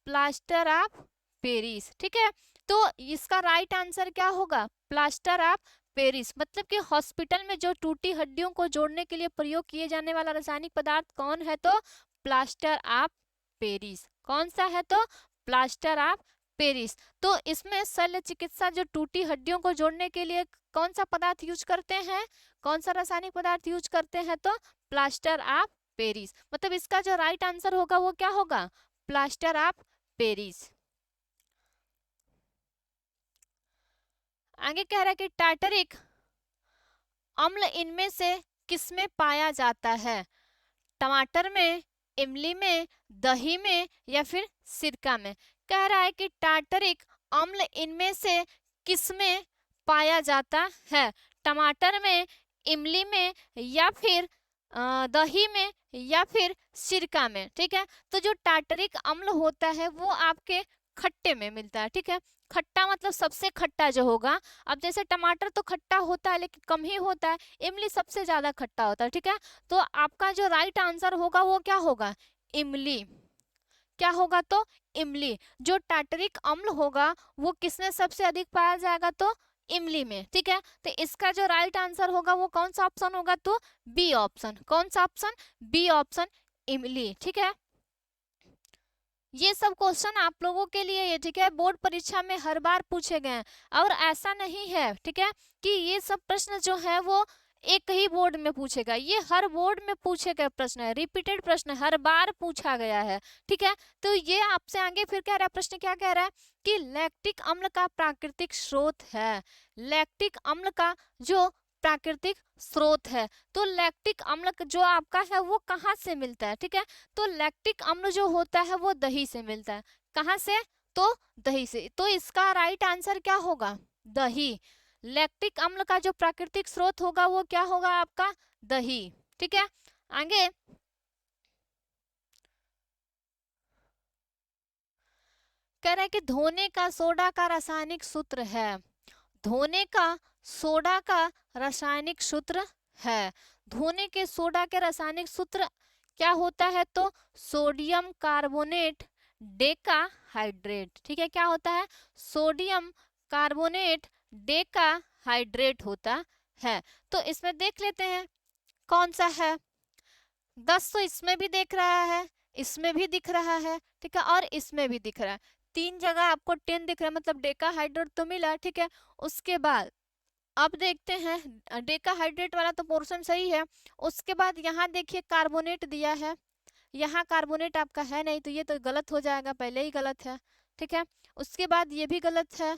Plaster of Paris. ठीक है, तो इसका राइट आंसर क्या होगा? Plaster of Paris. मतलब कि हॉस्पिटल में जो टूटी हड्डियों को जोड़ने के लिए प्रयोग किए जाने वाला रासायनिक पदार्थ कौन है? तो प्लास्टर ऑफ पेरिस। कौन सा है? तो प्लास्टर ऑफ पेरिस। तो इसमें शल्य चिकित्सा जो टूटी हड्डियों को जोड़ने के लिए कौन सा पदार्थ यूज करते हैं, कौन सा रासायनिक पदार्थ यूज करते हैं? तो प्लास्टर ऑफ पेरिस। मतलब इसका जो राइट आंसर होगा वो क्या होगा? Plaster of Paris. आगे कह रहा है कि टार्टरिक अम्ल इनमें से किसमें पाया जाता है? टमाटर में, इमली में, दही में, या फिर सिरका में? कह रहा है कि टार्टरिक अम्ल इनमें से किसमें पाया जाता है? टमाटर में, इमली में, या फिर दही में, या फिर सिरका में? ठीक है, तो जो टार्टरिक अम्ल होता है वो आपके खट्टे में मिलता है। ठीक है, खट्टा मतलब सबसे खट्टा जो होगा। अब जैसे टमाटर तो खट्टा होता है लेकिन कम ही होता है, इमली सबसे ज्यादा खट्टा होता है। ठीक है, तो आपका जो राइट आंसर होगा वो क्या होगा? इमली। क्या होगा? तो इमली। जो टार्टरिक अम्ल होगा वो किसमें सबसे अधिक पाया जाएगा? तो इमली में। ठीक है, तो इसका जो राइट आंसर होगा वो कौन सा ऑप्शन होगा? तो बी ऑप्शन। कौन सा ऑप्शन? बी ऑप्शन, इमली। ठीक है, ये सब क्वेश्चन आप लोगों के लिए ये, ठीक है, बोर्ड परीक्षा में हर बार पूछे गए हैं। और ऐसा नहीं है, ठीक है, कि ये सब प्रश्न जो है वो एक ही बोर्ड में पूछेगा, ये हर बोर्ड में पूछे गए प्रश्न है, रिपीटेड प्रश्न है, हर बार पूछा गया है, ठीक है। तो ये आपसे आगे फिर कह रहा है, प्रश्न क्या कह रहा है कि लैक्टिक अम्ल का प्राकृतिक स्रोत है, लैक्टिक अम्ल का जो प्राकृतिक स्रोत है, तो लैक्टिक अम्ल जो आपका है वो कहाँ से मिलता है, ठीक है। तो लैक्टिक अम्ल जो होता है वो दही से मिलता है, कहाँ से, तो दही से। तो इसका राइट आंसर क्या होगा, दही। लैक्टिक अम्ल का जो प्राकृतिक स्रोत होगा वो क्या होगा आपका, दही, ठीक है। आगे कह रहा है कि धोने का सोडा का रासायनिक सूत्र है, धोने का सोडा का रासायनिक सूत्र है, धोने के सोडा के रासायनिक सूत्र क्या होता है, तो सोडियम कार्बोनेट डेका हाइड्रेट, ठीक है, क्या होता है, सोडियम कार्बोनेट डेका हाइड्रेट होता है। तो इसमें देख लेते हैं कौन सा है, 10 तो इसमें भी दिख रहा है, इसमें भी दिख रहा है, ठीक है, और इसमें भी दिख रहा है, 3 जगह आपको 10 दिख रहा है, मतलब डेका हाइड्रेट तो मिला, ठीक है। उसके बाद अब देखते हैं डेका हाइड्रेट वाला तो पोर्शन सही है, उसके बाद यहाँ देखिए कार्बोनेट दिया है, यहाँ कार्बोनेट आपका है नहीं, तो ये तो गलत हो जाएगा, पहले ही गलत है, ठीक है। उसके बाद ये भी गलत है।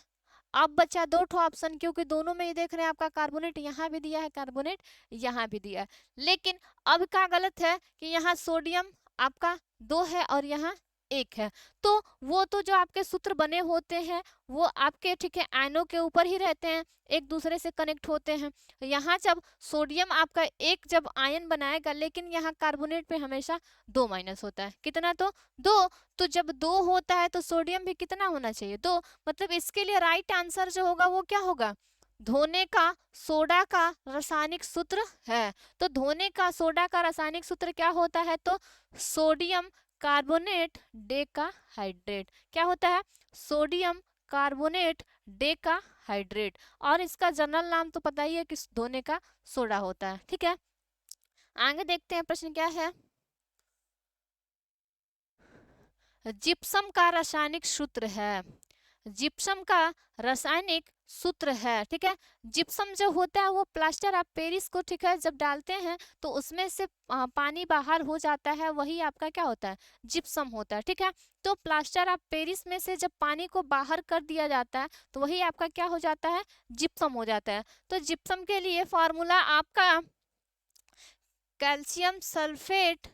अब बचा 2 ठो ऑप्शन, क्योंकि दोनों में ये देख रहे हैं आपका कार्बोनेट यहाँ भी दिया है, कार्बोनेट यहाँ भी दिया है, लेकिन अब क्या गलत है कि यहाँ सोडियम आपका 2 है और यहाँ 1 है। तो वो तो जो आपके सूत्र बने होते हैं वो आपके, ठीक है, आयनों के ऊपर ही रहते हैं, एक दूसरे से कनेक्ट होते हैं। यहाँ जब सोडियम आपका 1 जब आयन बनाएगा, लेकिन यहाँ कार्बोनेट पे हमेशा 2 माइनस होता है, कितना, तो 2। तो जब 2 होता है तो सोडियम भी कितना होना चाहिए, 2। मतलब इसके लिए राइट आंसर जो होगा वो क्या होगा, धोने का सोडा का रासायनिक सूत्र है। तो धोने का सोडा का रासायनिक सूत्र क्या होता है, तो सोडियम कार्बोनेट डेका हाइड्रेट, क्या होता है, सोडियम कार्बोनेट डेका हाइड्रेट। और इसका जनरल नाम तो पता ही है कि धोने का सोडा होता है, ठीक है। आगे देखते हैं प्रश्न क्या है, जिप्सम का रासायनिक सूत्र है, जिप्सम का रासायनिक सूत्र है, ठीक है। जिप्सम जो होता है वो प्लास्टर ऑफ पेरिस को, ठीक है, जब डालते हैं तो उसमें से पानी बाहर हो जाता है, वही आपका क्या होता है, जिप्सम होता है, ठीक है। तो प्लास्टर ऑफ पेरिस में से जब पानी को बाहर कर दिया जाता है तो वही आपका क्या हो जाता है, जिप्सम हो जाता है। तो जिप्सम के लिए फॉर्मूला आपका कैल्शियम सल्फेट,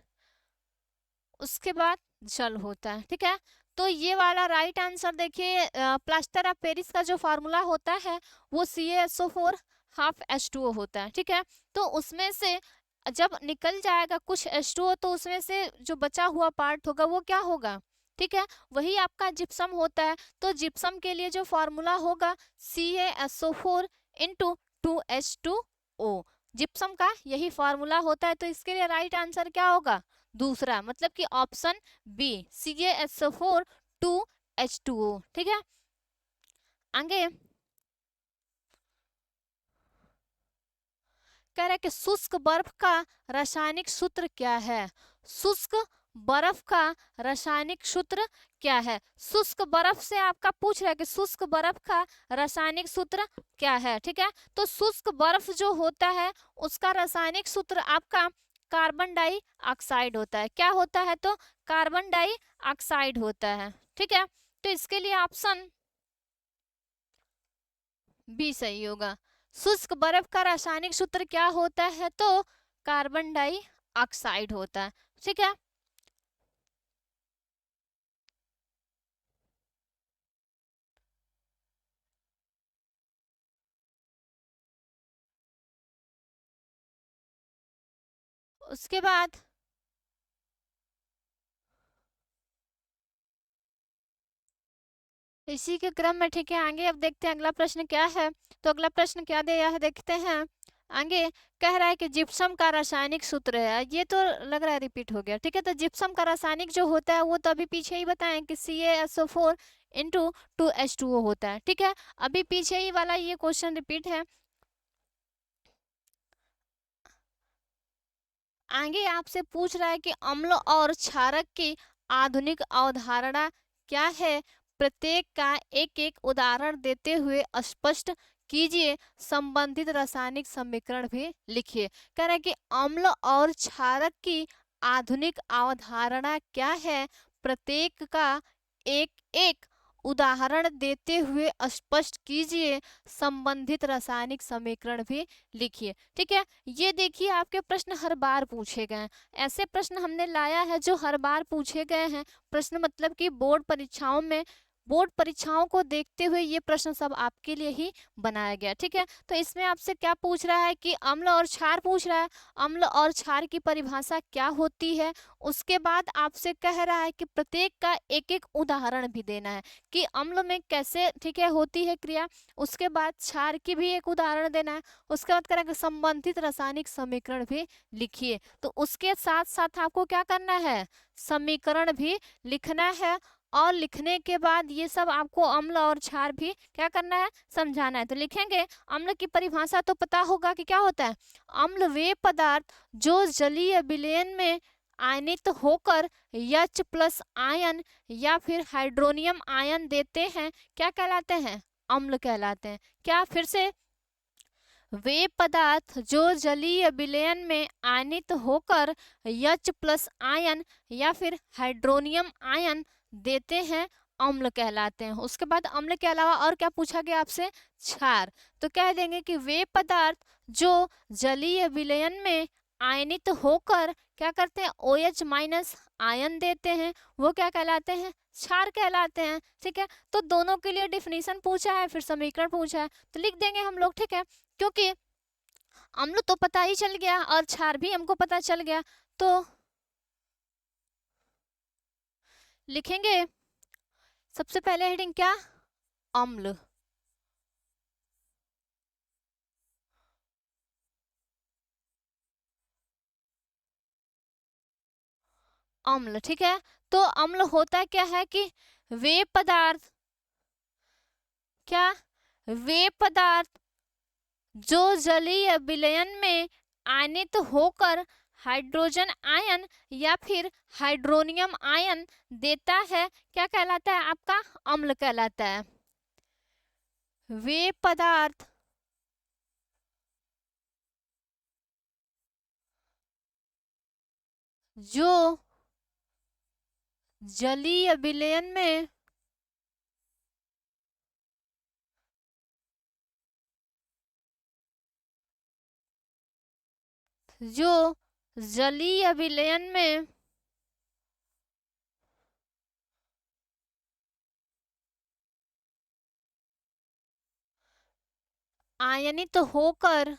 उसके बाद जल होता है, ठीक है। तो ये वाला राइट आंसर देखिए, प्लास्टर ऑफ पेरिस का जो फार्मूला होता है वो CaSO4 हाफ H2O होता है, ठीक है। तो उसमें से जब निकल जाएगा कुछ H2O, तो उसमें से जो बचा हुआ पार्ट होगा वो क्या होगा, ठीक है, वही आपका जिप्सम होता है। तो जिप्सम के लिए जो फार्मूला होगा CaSO4 इंटू 2H2O, जिप्सम का यही फार्मूला होता है। तो इसके लिए राइट आंसर क्या होगा, दूसरा, मतलब कि ऑप्शन बी, CaSO4 2H2O, ठीक है। आगे कह रहा है कि शुष्क बर्फ का रासायनिक सूत्र क्या है, शुष्क बर्फ का रासायनिक सूत्र क्या है। शुष्क बर्फ से आपका पूछ रहा है कि शुष्क बर्फ का रासायनिक सूत्र क्या है, ठीक है। तो शुष्क बर्फ जो होता है उसका रासायनिक सूत्र आपका कार्बन डाइऑक्साइड होता है, क्या होता है, तो कार्बन डाइऑक्साइड होता है, ठीक है। तो इसके लिए ऑप्शन बी सही होगा। शुष्क बर्फ का रासायनिक सूत्र क्या होता है, तो कार्बन डाइऑक्साइड होता है, ठीक है। उसके बाद इसी के क्रम में, ठीक है, आगे अब देखते हैं अगला प्रश्न क्या है। तो अगला प्रश्न क्या दिया है देखते हैं। आगे कह रहा है कि जिप्सम का रासायनिक सूत्र है, ये तो लग रहा है रिपीट हो गया, ठीक है। तो जिप्सम का रासायनिक जो होता है वो तो अभी पीछे ही बताएं कि CaSO4 इंटू 2H2O होता है, ठीक है। अभी पीछे ही वाला ये क्वेश्चन रिपीट है। आगे आपसे पूछ रहा है कि अम्ल और क्षारक की आधुनिक अवधारणा क्या है, प्रत्येक का एक एक उदाहरण देते हुए स्पष्ट कीजिए, संबंधित रासायनिक समीकरण भी लिखिए। कह रहे हैं कि अम्ल और क्षारक की आधुनिक अवधारणा क्या है, प्रत्येक का एक एक उदाहरण देते हुए स्पष्ट कीजिए, संबंधित रासायनिक समीकरण भी लिखिए। ठीक है, ये देखिए आपके प्रश्न हर बार पूछे गए हैं। ऐसे प्रश्न हमने लाया है जो हर बार पूछे गए हैं प्रश्न, मतलब कि बोर्ड परीक्षाओं को देखते हुए ये प्रश्न सब आपके लिए ही बनाया गया। ठीक है, तो इसमें आपसे क्या पूछ रहा है कि अम्ल और क्षार पूछ रहा है, अम्ल और क्षार की परिभाषा क्या होती है। उसके बाद आपसे कह रहा है कि प्रत्येक का एक एक उदाहरण भी देना है कि अम्ल में कैसे, ठीक है, होती है क्रिया। उसके बाद क्षार की भी एक उदाहरण देना है। उसके बाद करेंगे संबंधित रासायनिक समीकरण भी लिखिए। तो उसके साथ साथ आपको क्या करना है, समीकरण भी लिखना है। और लिखने के बाद ये सब आपको अम्ल और क्षार भी क्या करना है, समझाना है। तो लिखेंगे, अम्ल की परिभाषा तो पता होगा कि क्या होता है। अम्ल वे पदार्थ जो जलीय विलयन में आयनित होकर H प्लस आयन या फिर हाइड्रोनियम आयन देते हैं, क्या कहलाते हैं, अम्ल कहलाते हैं। क्या, फिर से, वे पदार्थ जो जलीय विलयन में आयनित होकर H प्लस आयन या फिर हाइड्रोनियम आयन देते हैं, अम्ल कहलाते हैं। उसके बाद अम्ल के अलावा और क्या पूछा गया आपसे, क्षार। तो कह देंगे कि वे पदार्थ जो जलीय विलयन में आयनित होकर क्या करते हैं, OH माइनस आयन देते हैं, वो क्या कहलाते हैं, क्षार कहलाते हैं। ठीक है, तो दोनों के लिए डिफिनीशन पूछा है, फिर समीकरण पूछा है, तो लिख देंगे हम लोग। ठीक है, क्योंकि अम्ल तो पता ही चल गया और क्षार भी हमको पता चल गया, तो लिखेंगे सबसे पहले हेडिंग क्या, अम्ल। अम्ल, ठीक है, तो अम्ल होता क्या है कि वे पदार्थ, क्या, वे पदार्थ जो जलीय विलयन में आयनित होकर हाइड्रोजन आयन या फिर हाइड्रोनियम आयन देता है, क्या कहलाता है आपका, अम्ल कहलाता है। वे पदार्थ जो जलीय विलयन में जो जलीय विलयन में आयनित होकर,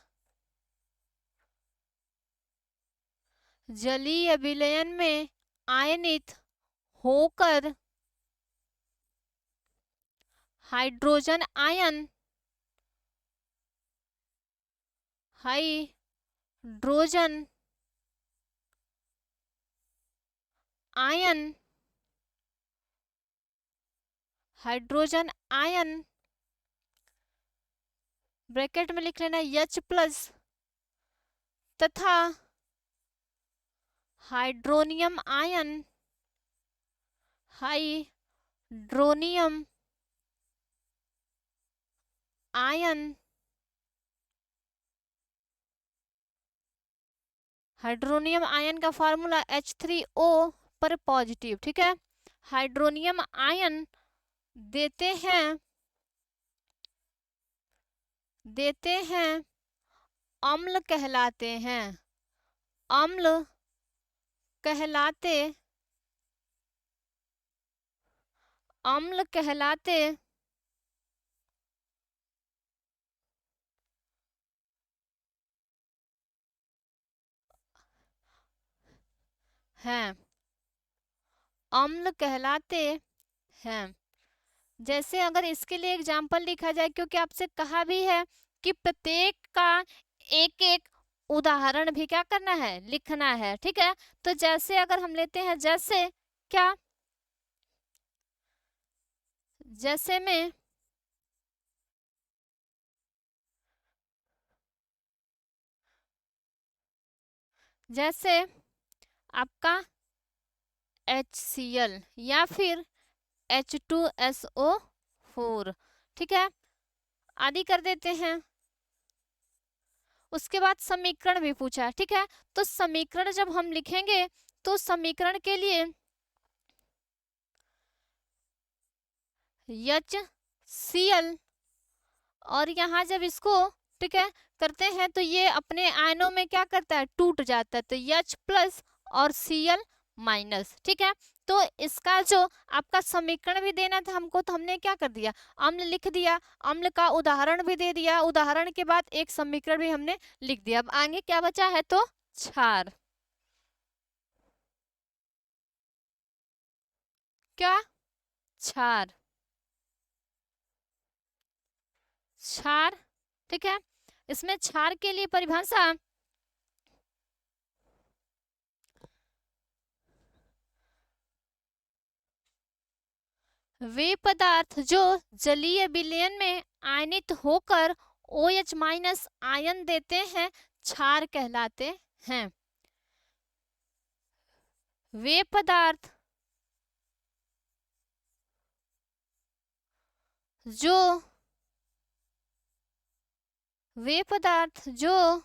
जलीय विलयन में आयनित होकर hydrogen ion, hydrogen ion, hydrogen ion bracket में लिख लेना H प्लस तथा hydronium ion, hydronium ion, hydronium ion का फॉर्मूला H3O पर पॉजिटिव। ठीक है, हाइड्रोनियम आयन देते हैं, देते हैं, अम्ल कहलाते हैं, अम्ल कहलाते, अम्ल कहलाते हैं, अम्ल कहलाते हैं। जैसे अगर इसके लिए एग्जाम्पल लिखा जाए, क्योंकि आपसे कहा भी है कि प्रत्येक का एक एक उदाहरण भी क्या करना है, लिखना है। ठीक है, तो जैसे अगर हम लेते हैं, जैसे क्या, जैसे में जैसे आपका HCl या फिर H2SO4, ठीक है, आदि कर देते हैं। उसके बाद समीकरण भी पूछा है, ठीक है, तो समीकरण जब हम लिखेंगे तो समीकरण के लिए HCl, और यहाँ जब इसको, ठीक है, करते हैं तो ये अपने आयनों में क्या करता है, टूट जाता है, तो H प्लस और Cl माइनस, ठीक है। तो इसका जो आपका समीकरण भी देना था हमको, तो हमने क्या कर दिया, अम्ल लिख दिया, अम्ल का उदाहरण भी दे दिया, उदाहरण के बाद एक समीकरण भी हमने लिख दिया। अब आगे क्या बचा है, तो क्षार, क्या, क्षार, क्षार, ठीक है। इसमें क्षार के लिए परिभाषा, वे पदार्थ जो जलीय विलयन में आयनित होकर OH माइनस आयन देते हैं क्षार कहलाते हैं। वे पदार्थ जो वे पदार्थ जो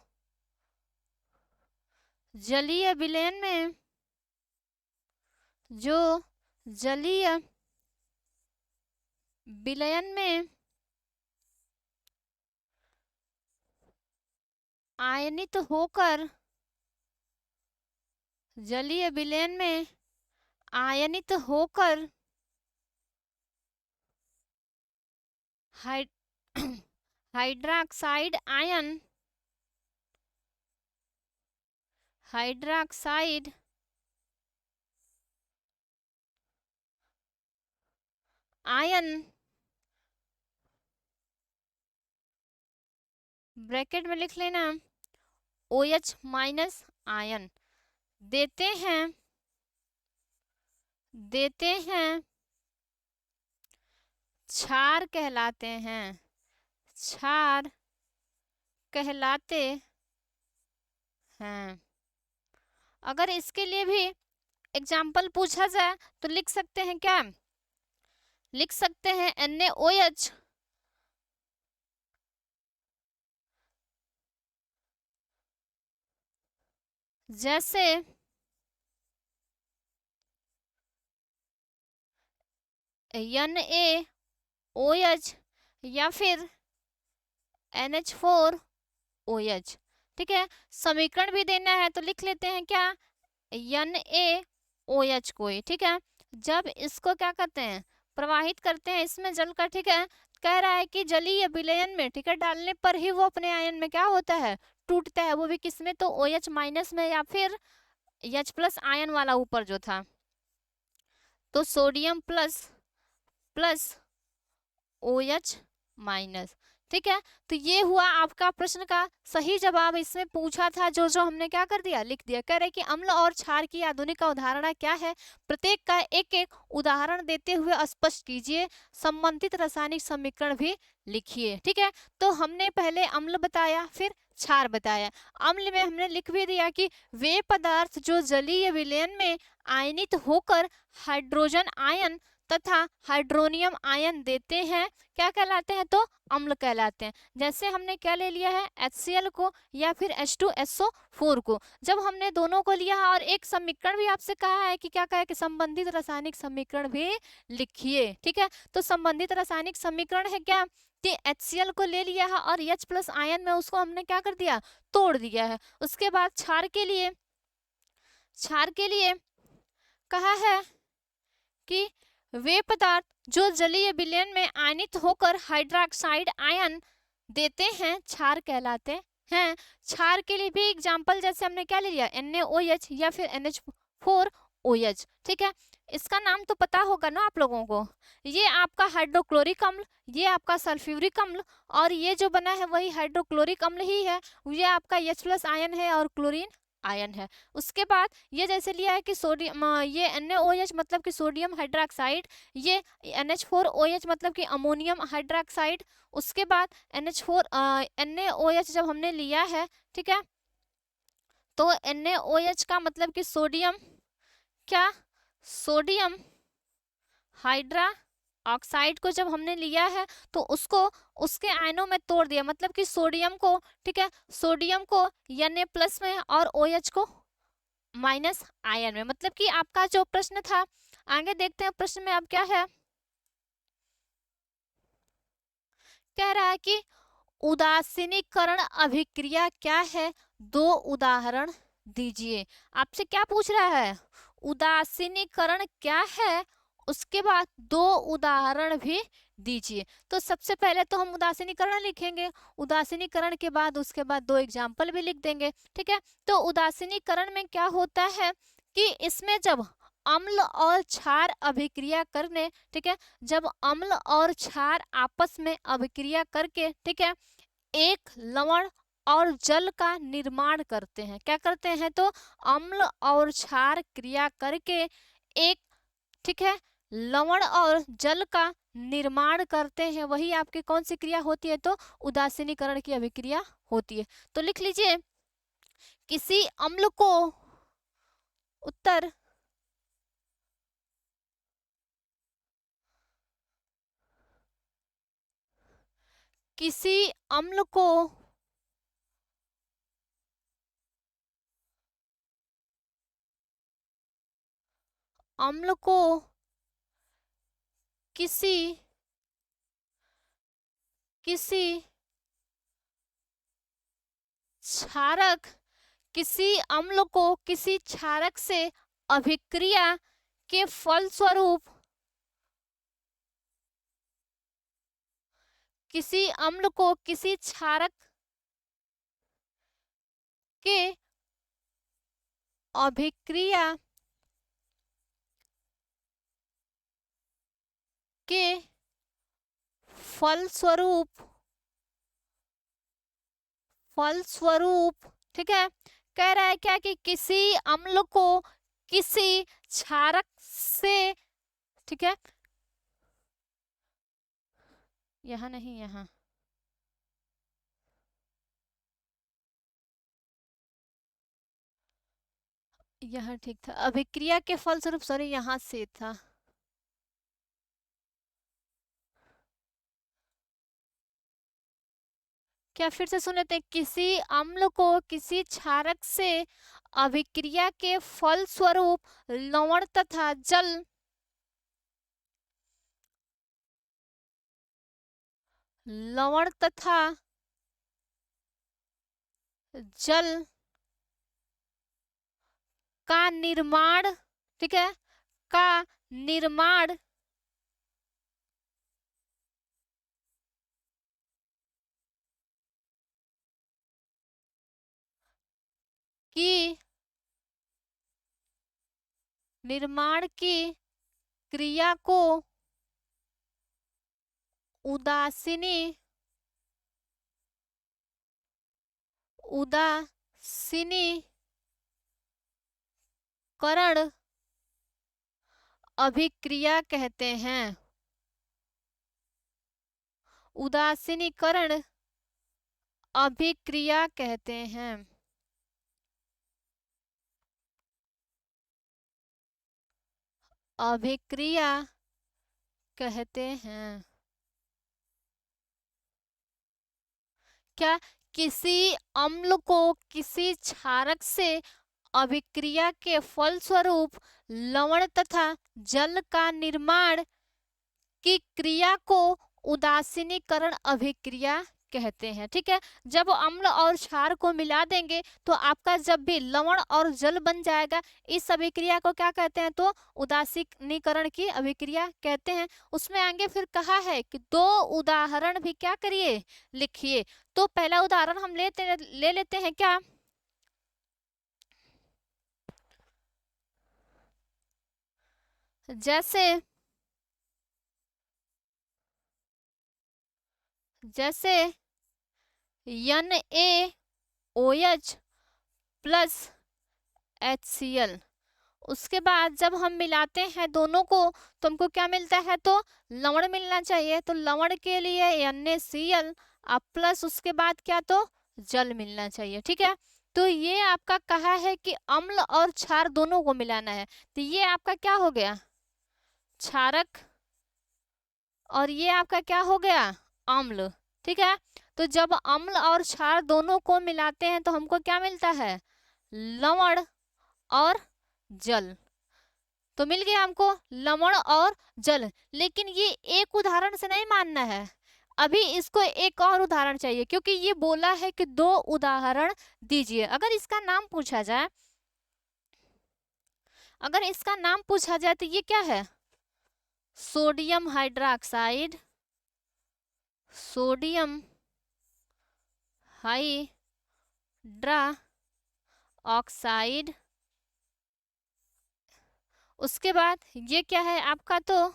जलीय विलयन में जो जलीय विलयन में आयनित होकर जलीय विलयन में आयनित होकर hydroxide ion hydroxide ion bracket में लिख लेना OH माइनस आयन देते हैं क्षार कहलाते हैं, क्षार कहलाते हैं। अगर इसके लिए भी एग्जाम्पल पूछा जाए तो लिख सकते हैं, क्या लिख सकते हैं, NaOH जैसे NaOH या फिर NH4OH, ठीक है। समीकरण भी देना है तो लिख लेते हैं, क्या, NaOH को, ठीक है। जब इसको क्या करते हैं, प्रवाहित करते हैं इसमें जल का, ठीक है, कह रहा है कि जलीय विलयन में, ठीक है, डालने पर ही वो अपने आयन में क्या होता है, टूटता है, वो भी किसमें, तो OH माइनस में या फिर H प्लस आयन वाला ऊपर जो था, तो सोडियम प्लस OH माइनस, ठीक है। तो ये हुआ आपका प्रश्न का सही जवाब। इसमें पूछा था जो जो हमने क्या कर दिया, लिख दिया। कह रहे कि अम्ल और क्षार की आधुनिक अवधारणा क्या है, प्रत्येक का एक एक उदाहरण देते हुए स्पष्ट कीजिए, संबंधित रासायनिक समीकरण भी लिखिए, ठीक है। तो हमने पहले अम्ल बताया, फिर क्षार बताया। अम्ल में हमने लिख भी दिया कि वे पदार्थ जो जलीय विलयन में आयनित होकर हाइड्रोजन आयन तथा हाइड्रोनियम आयन देते हैं, क्या कहलाते हैं, तो अम्ल कहलाते हैं। जैसे हमने क्या ले लिया है, HCl को या फिर H2SO4 को। जब हमने दोनों को लिया है और एक समीकरण भी आपसे कहा है कि क्या कहा है कि संबंधित रासायनिक समीकरण भी लिखिए, ठीक है। तो संबंधित रासायनिक समीकरण है क्या, कि HCl को ले लिया है और H प्लस आयन में उसको हमने क्या कर दिया, तोड़ दिया है। उसके बाद क्षार के लिए कहा है कि वे पदार्थ जो जलीय विलयन में आयनित होकर हाइड्रोक्साइड आयन देते हैं क्षार कहलाते हैं। क्षार के लिए भी एग्जाम्पल जैसे हमने क्या ले लिया, NaOH या फिर NH4OH, ठीक है। इसका नाम तो पता होगा ना आप लोगों को, ये आपका हाइड्रोक्लोरिक अम्ल, ये आपका सल्फ्यूरिक अम्ल, और ये जो बना है वही हाइड्रोक्लोरिक अम्ल ही है। ये आपका H प्लस आयन है और क्लोरीन आयन है। उसके बाद ये जैसे लिया है कि सोडियम, ये NaOH मतलब कि सोडियम हाइड्रोक्साइड, ये NH4OH मतलब कि अमोनियम हाइड्रोक्साइड। उसके बाद NaOH जब हमने लिया है, ठीक है, तो NaOH का मतलब कि सोडियम क्या, सोडियम हाइड्रा ऑक्साइड को जब हमने लिया है तो उसको उसके आयनों में तोड़ दिया, मतलब कि सोडियम को, ठीक है, सोडियम को Na+ में और OH को माइनस आयन में। मतलब कि आपका जो प्रश्न था, आगे देखते हैं प्रश्न में अब क्या है। कह रहा है कि उदासीनीकरण अभिक्रिया क्या है, दो उदाहरण दीजिए। आपसे क्या पूछ रहा है, उदासीनीकरण क्या है, उसके बाद दो उदाहरण भी दीजिए। तो सबसे पहले तो हम उदासीनीकरण लिखेंगे, उदासीनीकरण के बाद उसके बाद दो एग्जाम्पल भी लिख देंगे, ठीक है। तो उदासीनीकरण में क्या होता है कि इसमें जब अम्ल और क्षार अभिक्रिया करने, ठीक है, जब अम्ल और क्षार आपस में अभिक्रिया करके, ठीक है, एक लवण और जल का निर्माण करते हैं। क्या करते हैं, तो अम्ल और क्षार क्रिया करके एक, ठीक है, लवण और जल का निर्माण करते हैं। वही आपकी कौन सी क्रिया होती है, तो उदासीनीकरण की अभिक्रिया होती है। तो लिख लीजिए, किसी अम्ल को, उत्तर, किसी अम्ल को अम्ल को किसी किसी क्षारक, किसी अम्ल को किसी क्षारक से अभिक्रिया के फलस्वरूप, किसी अम्ल को किसी क्षारक के अभिक्रिया के फलस्वरूप फलस्वरूप ठीक है, कह रहा है क्या कि किसी अम्ल को किसी क्षारक से, ठीक है, यहाँ नहीं, यहाँ यहाँ ठीक था, अभिक्रिया के फलस्वरूप, सॉरी यहाँ से था, क्या फिर से सुन लेते हैं, किसी अम्ल को किसी क्षारक से अभिक्रिया के फलस्वरूप लवण तथा जल, लवण तथा जल का निर्माण, ठीक है, का निर्माण की निर्माण की क्रिया को उदासीनी करण अभिक्रिया कहते हैं। उदासीनीकरण अभिक्रिया कहते हैं। अभिक्रिया कहते हैं। क्या, किसी अम्ल को किसी क्षारक से अभिक्रिया के फलस्वरूप लवण तथा जल का निर्माण की क्रिया को उदासीनीकरण अभिक्रिया कहते हैं। ठीक है, जब अम्ल और क्षार को मिला देंगे तो आपका जब भी लवण और जल बन जाएगा, इस अभिक्रिया को क्या कहते हैं, तो उदासीनीकरण की अभिक्रिया कहते हैं। उसमें आगे फिर कहा है कि दो उदाहरण भी क्या करिए, लिखिए। तो पहला उदाहरण हम ले लेते हैं क्या, जैसे जैसे NaOH प्लस HCl। उसके बाद जब हम मिलाते हैं दोनों को तो हमको क्या मिलता है, तो लवण मिलना चाहिए। तो लवण के लिए NaCl अब प्लस उसके बाद क्या, तो जल मिलना चाहिए। ठीक है, तो ये आपका कहा है कि अम्ल और क्षार दोनों को मिलाना है, तो ये आपका क्या हो गया, क्षारक, और ये आपका क्या हो गया, अम्ल। ठीक है, तो जब अम्ल और क्षार दोनों को मिलाते हैं तो हमको क्या मिलता है, लवण और जल। तो मिल गया हमको लवण और जल। लेकिन ये एक उदाहरण से नहीं मानना है, अभी इसको एक और उदाहरण चाहिए, क्योंकि ये बोला है कि 2 उदाहरण दीजिए। अगर इसका नाम पूछा जाए, अगर इसका नाम पूछा जाए तो ये क्या है, sodium hydroxide, sodium hydra oxide. उसके बाद ये क्या है आपका, तो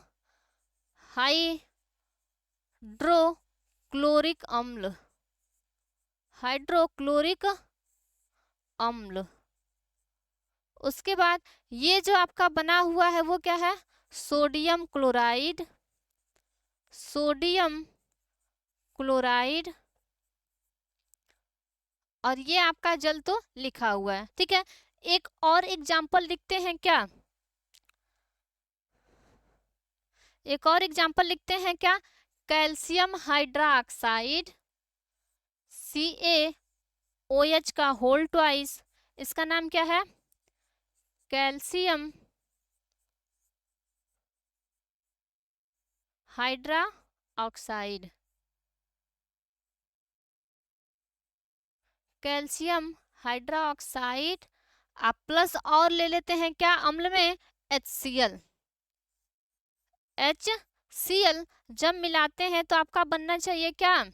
हाइड्रोक्लोरिक अम्ल, हाइड्रोक्लोरिक अम्ल। उसके बाद ये जो आपका बना हुआ है वो क्या है, सोडियम क्लोराइड, सोडियम क्लोराइड, और ये आपका जल तो लिखा हुआ है। ठीक है, एक और एग्जाम्पल लिखते हैं क्या, एक और एग्जाम्पल लिखते हैं क्या, कैल्शियम हाइड्रोक्साइड, CaOH का होल ट्वाइस, इसका नाम क्या है, calcium hydra oxide, calcium hydra oxide. आप प्लस और ले लेते हैं क्या अम्ल में, HCl, HCl जब मिलाते हैं तो आपका बनना चाहिए क्या,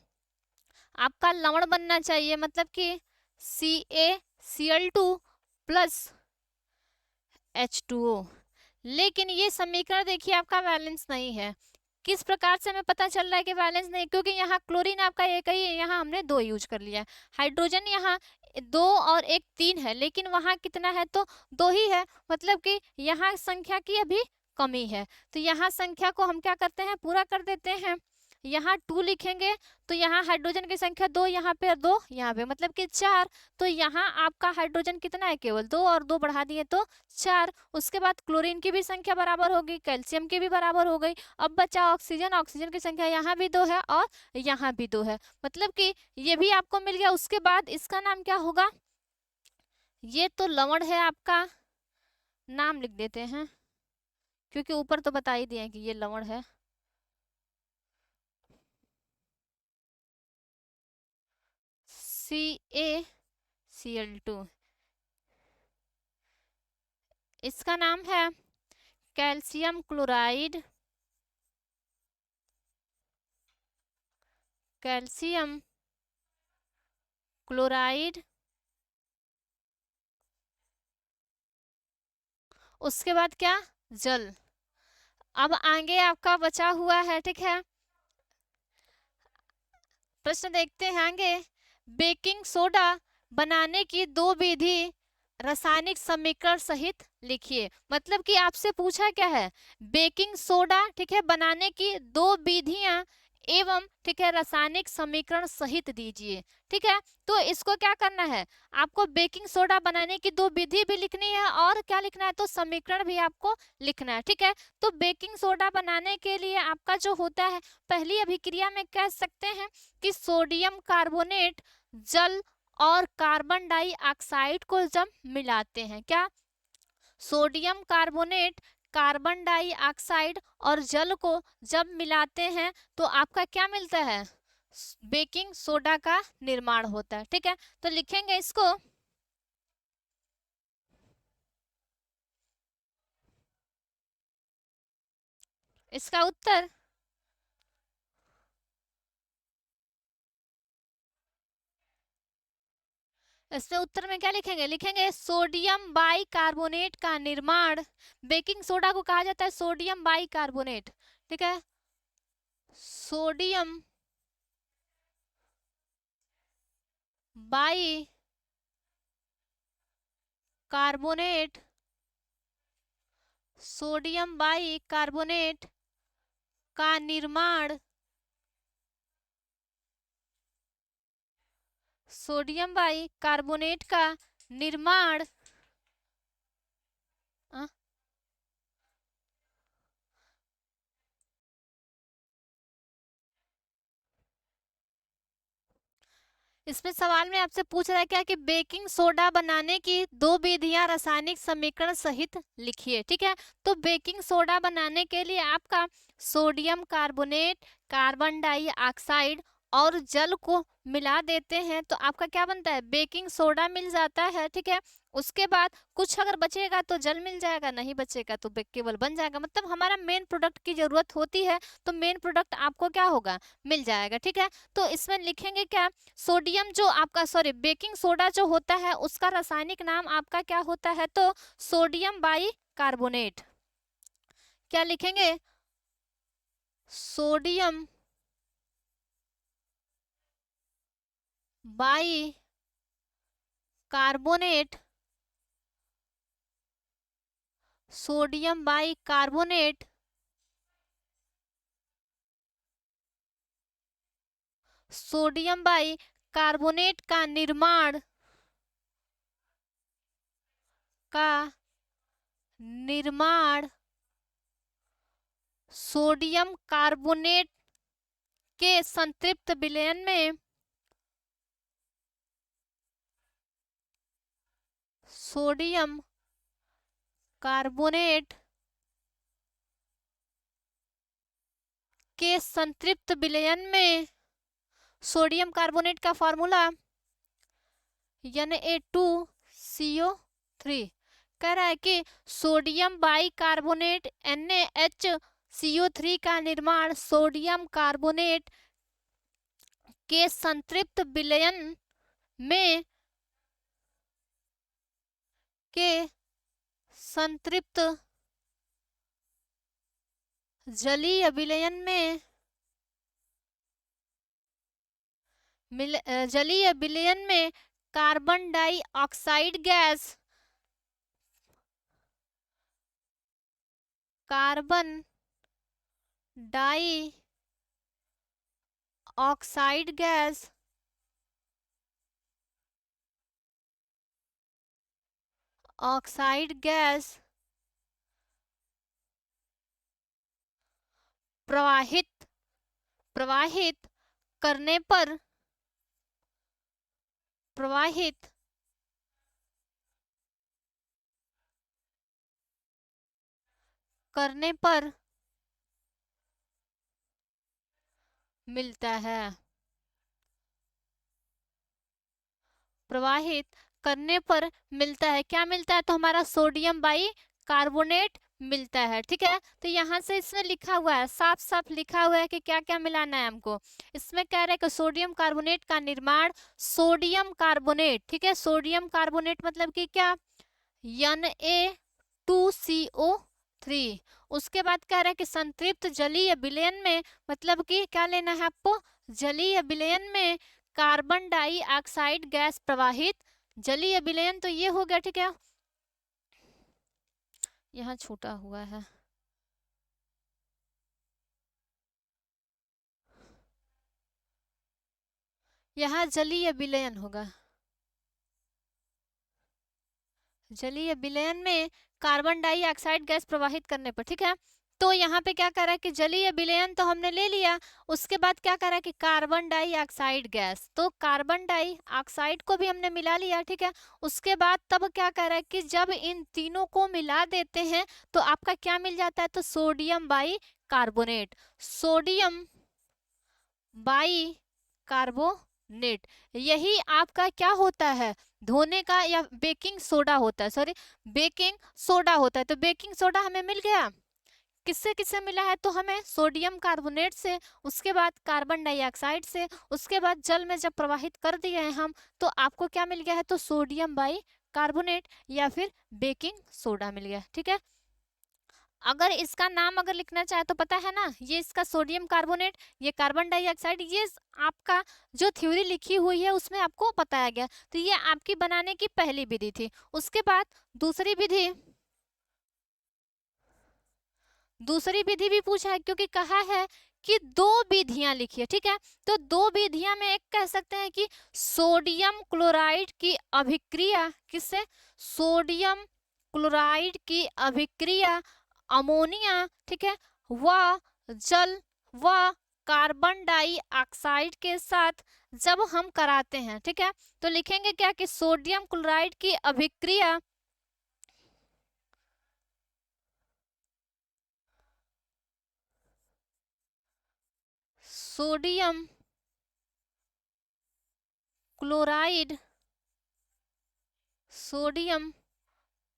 आपका लवण बनना चाहिए, मतलब कि CaCl2 प्लस H2O। लेकिन ये समीकरण देखिए आपका बैलेंस नहीं है। किस प्रकार से हमें पता चल रहा है कि बैलेंस नहीं, क्योंकि यहाँ क्लोरीन आपका एक ही है, यहाँ हमने 2 यूज कर लिया है। हाइड्रोजन यहाँ 2 और 1 3 है, लेकिन वहाँ कितना है, तो 2 ही है, मतलब कि यहाँ संख्या की अभी कमी है। तो यहाँ संख्या को हम क्या करते हैं, पूरा कर देते हैं। यहाँ 2 लिखेंगे तो यहाँ हाइड्रोजन की संख्या 2 यहाँ पे और 2 यहाँ पे, मतलब कि 4। तो यहाँ आपका हाइड्रोजन कितना है, केवल 2, और 2 बढ़ा दिए तो 4। उसके बाद क्लोरीन की भी संख्या बराबर होगी, कैल्शियम की भी बराबर हो गई। अब बचा ऑक्सीजन, ऑक्सीजन की संख्या यहाँ भी 2 है और यहाँ भी 2 है, मतलब कि ये भी आपको मिल गया। उसके बाद इसका नाम क्या होगा, ये तो लवण है आपका, नाम लिख देते हैं, क्योंकि ऊपर तो बता ही दिए कि ये लवण है। CaCl2, इसका नाम है कैल्शियम क्लोराइड, कैल्शियम क्लोराइड। उसके बाद क्या, जल। अब आगे आपका बचा हुआ है, ठीक है, प्रश्न देखते हैं आगे। बेकिंग सोडा बनाने की 2 विधि रासायनिक समीकरण सहित लिखिए। मतलब कि आपसे पूछा क्या है, बेकिंग सोडा, ठीक है, बनाने की 2 विधियां एवं, ठीक है, रासायनिक समीकरण सहित दीजिए। ठीक है, तो इसको क्या करना है, आपको बेकिंग सोडा बनाने की 2 विधि भी लिखनी है और क्या लिखना है, तो समीकरण भी आपको लिखना है। ठीक है, तो बेकिंग सोडा बनाने के लिए आपका जो होता है, पहली अभिक्रिया में कह सकते हैं कि सोडियम कार्बोनेट जल और कार्बन डाइऑक्साइड को जब मिलाते हैं, क्या, सोडियम कार्बोनेट, कार्बन डाइऑक्साइड और जल को जब मिलाते हैं तो आपका क्या मिलता है, बेकिंग सोडा का निर्माण होता है। ठीक है, तो लिखेंगे इसको, इसका उत्तर, इसमें उत्तर में क्या लिखेंगे, लिखेंगे सोडियम बाइकार्बोनेट का निर्माण, बेकिंग सोडा को कहा जाता है सोडियम बाइकार्बोनेट। ठीक है, sodium by carbonate, sodium by carbonate का निर्माण सोडियम बाई कार्बोनेट का निर्माण अ, इसमें सवाल में आपसे पूछ रहा है क्या कि बेकिंग सोडा बनाने की दो विधियां रासायनिक समीकरण सहित लिखिए। ठीक है, तो बेकिंग सोडा बनाने के लिए आपका सोडियम कार्बोनेट, कार्बन डाइऑक्साइड और जल को मिला देते हैं तो आपका क्या बनता है, बेकिंग सोडा मिल जाता है। ठीक है, उसके बाद कुछ अगर बचेगा तो जल मिल जाएगा, नहीं बचेगा तो केवल बन जाएगा। मतलब हमारा मेन प्रोडक्ट की जरूरत होती है तो मेन प्रोडक्ट आपको क्या होगा, मिल जाएगा। ठीक है, तो इसमें लिखेंगे क्या, सोडियम जो आपका सॉरी बेकिंग सोडा जो होता है उसका रासायनिक नाम आपका क्या होता है, तो सोडियम बाई कार्बोनेट। क्या लिखेंगे, sodium by carbonate, sodium by carbonate sodium by carbonate का का निर्माण सोडियम कार्बोनेट के संतृप्त विलयन में सोडियम कार्बोनेट के संतृप्त विलयन में सोडियम कार्बोनेट का फॉर्मूला Na2CO3 कह रहा है कि सोडियम बाई कार्बोनेट NaHCO3 का निर्माण सोडियम कार्बोनेट के संतृप्त विलयन में के संतृप्त जलीय विलयन में जलीय विलयन में carbon dioxide gas carbon dioxide gas oxide gas प्रवाहित प्रवाहित करने पर प्रवाहित करने पर मिलता है, प्रवाहित करने पर मिलता है। क्या मिलता है, तो हमारा सोडियम बाई कार्बोनेट मिलता है। ठीक है, तो यहाँ से इसमें लिखा हुआ है, साफ साफ लिखा हुआ है कि क्या क्या मिलाना है हमको। इसमें कह रहे हैं कि सोडियम कार्बोनेट का निर्माण सोडियम कार्बोनेट, ठीक है, सोडियम कार्बोनेट मतलब कि क्या, Na2CO3। उसके बाद कह रहे हैं कि संतृप्त जलीय विलयन में, मतलब कि क्या लेना है आपको, जलीय विलयन में कार्बन डाइऑक्साइड गैस प्रवाहित, जलीय विलयन तो ये हो गया। ठीक है, यहाँ छूटा हुआ है, यहाँ जलीय विलयन होगा, जलीय विलयन में कार्बन डाइऑक्साइड गैस प्रवाहित करने पर। ठीक है, तो यहाँ पे क्या कर रहा है कि जलीय विलयन तो हमने ले लिया, उसके बाद क्या कर रहा है कि कार्बन डाइऑक्साइड गैस, तो कार्बन डाइऑक्साइड को भी हमने मिला लिया। ठीक है, उसके बाद तब क्या कर रहा है कि जब इन तीनों को मिला देते हैं तो आपका क्या मिल जाता है, तो sodium by carbonate, sodium by carbonate, यही आपका क्या होता है, धोने का या बेकिंग सोडा होता है, सॉरी बेकिंग सोडा होता है। तो बेकिंग सोडा हमें मिल गया, किससे किससे मिला है, तो हमें सोडियम कार्बोनेट से, उसके बाद कार्बन डाइऑक्साइड से, उसके बाद जल में जब प्रवाहित कर दिए हैं हम तो आपको क्या मिल गया है, तो सोडियम बाई कार्बोनेट या फिर बेकिंग सोडा मिल गया। ठीक है, अगर इसका नाम अगर लिखना चाहे तो पता है ना, ये इसका सोडियम कार्बोनेट, ये कार्बन डाइऑक्साइड, ये आपका जो थ्योरी लिखी हुई है उसमें आपको बताया गया। तो ये आपकी बनाने की पहली विधि थी। उसके बाद दूसरी विधि भी पूछा है, क्योंकि कहा है कि दो विधियां लिखिए, ठीक है। तो दो विधियां में एक कह सकते हैं कि सोडियम क्लोराइड की अभिक्रिया, किससे, सोडियम क्लोराइड की अभिक्रिया अमोनिया, ठीक है, व जल व कार्बन डाइऑक्साइड के साथ जब हम कराते हैं, ठीक है। तो लिखेंगे क्या कि सोडियम क्लोराइड की अभिक्रिया सोडियम क्लोराइड सोडियम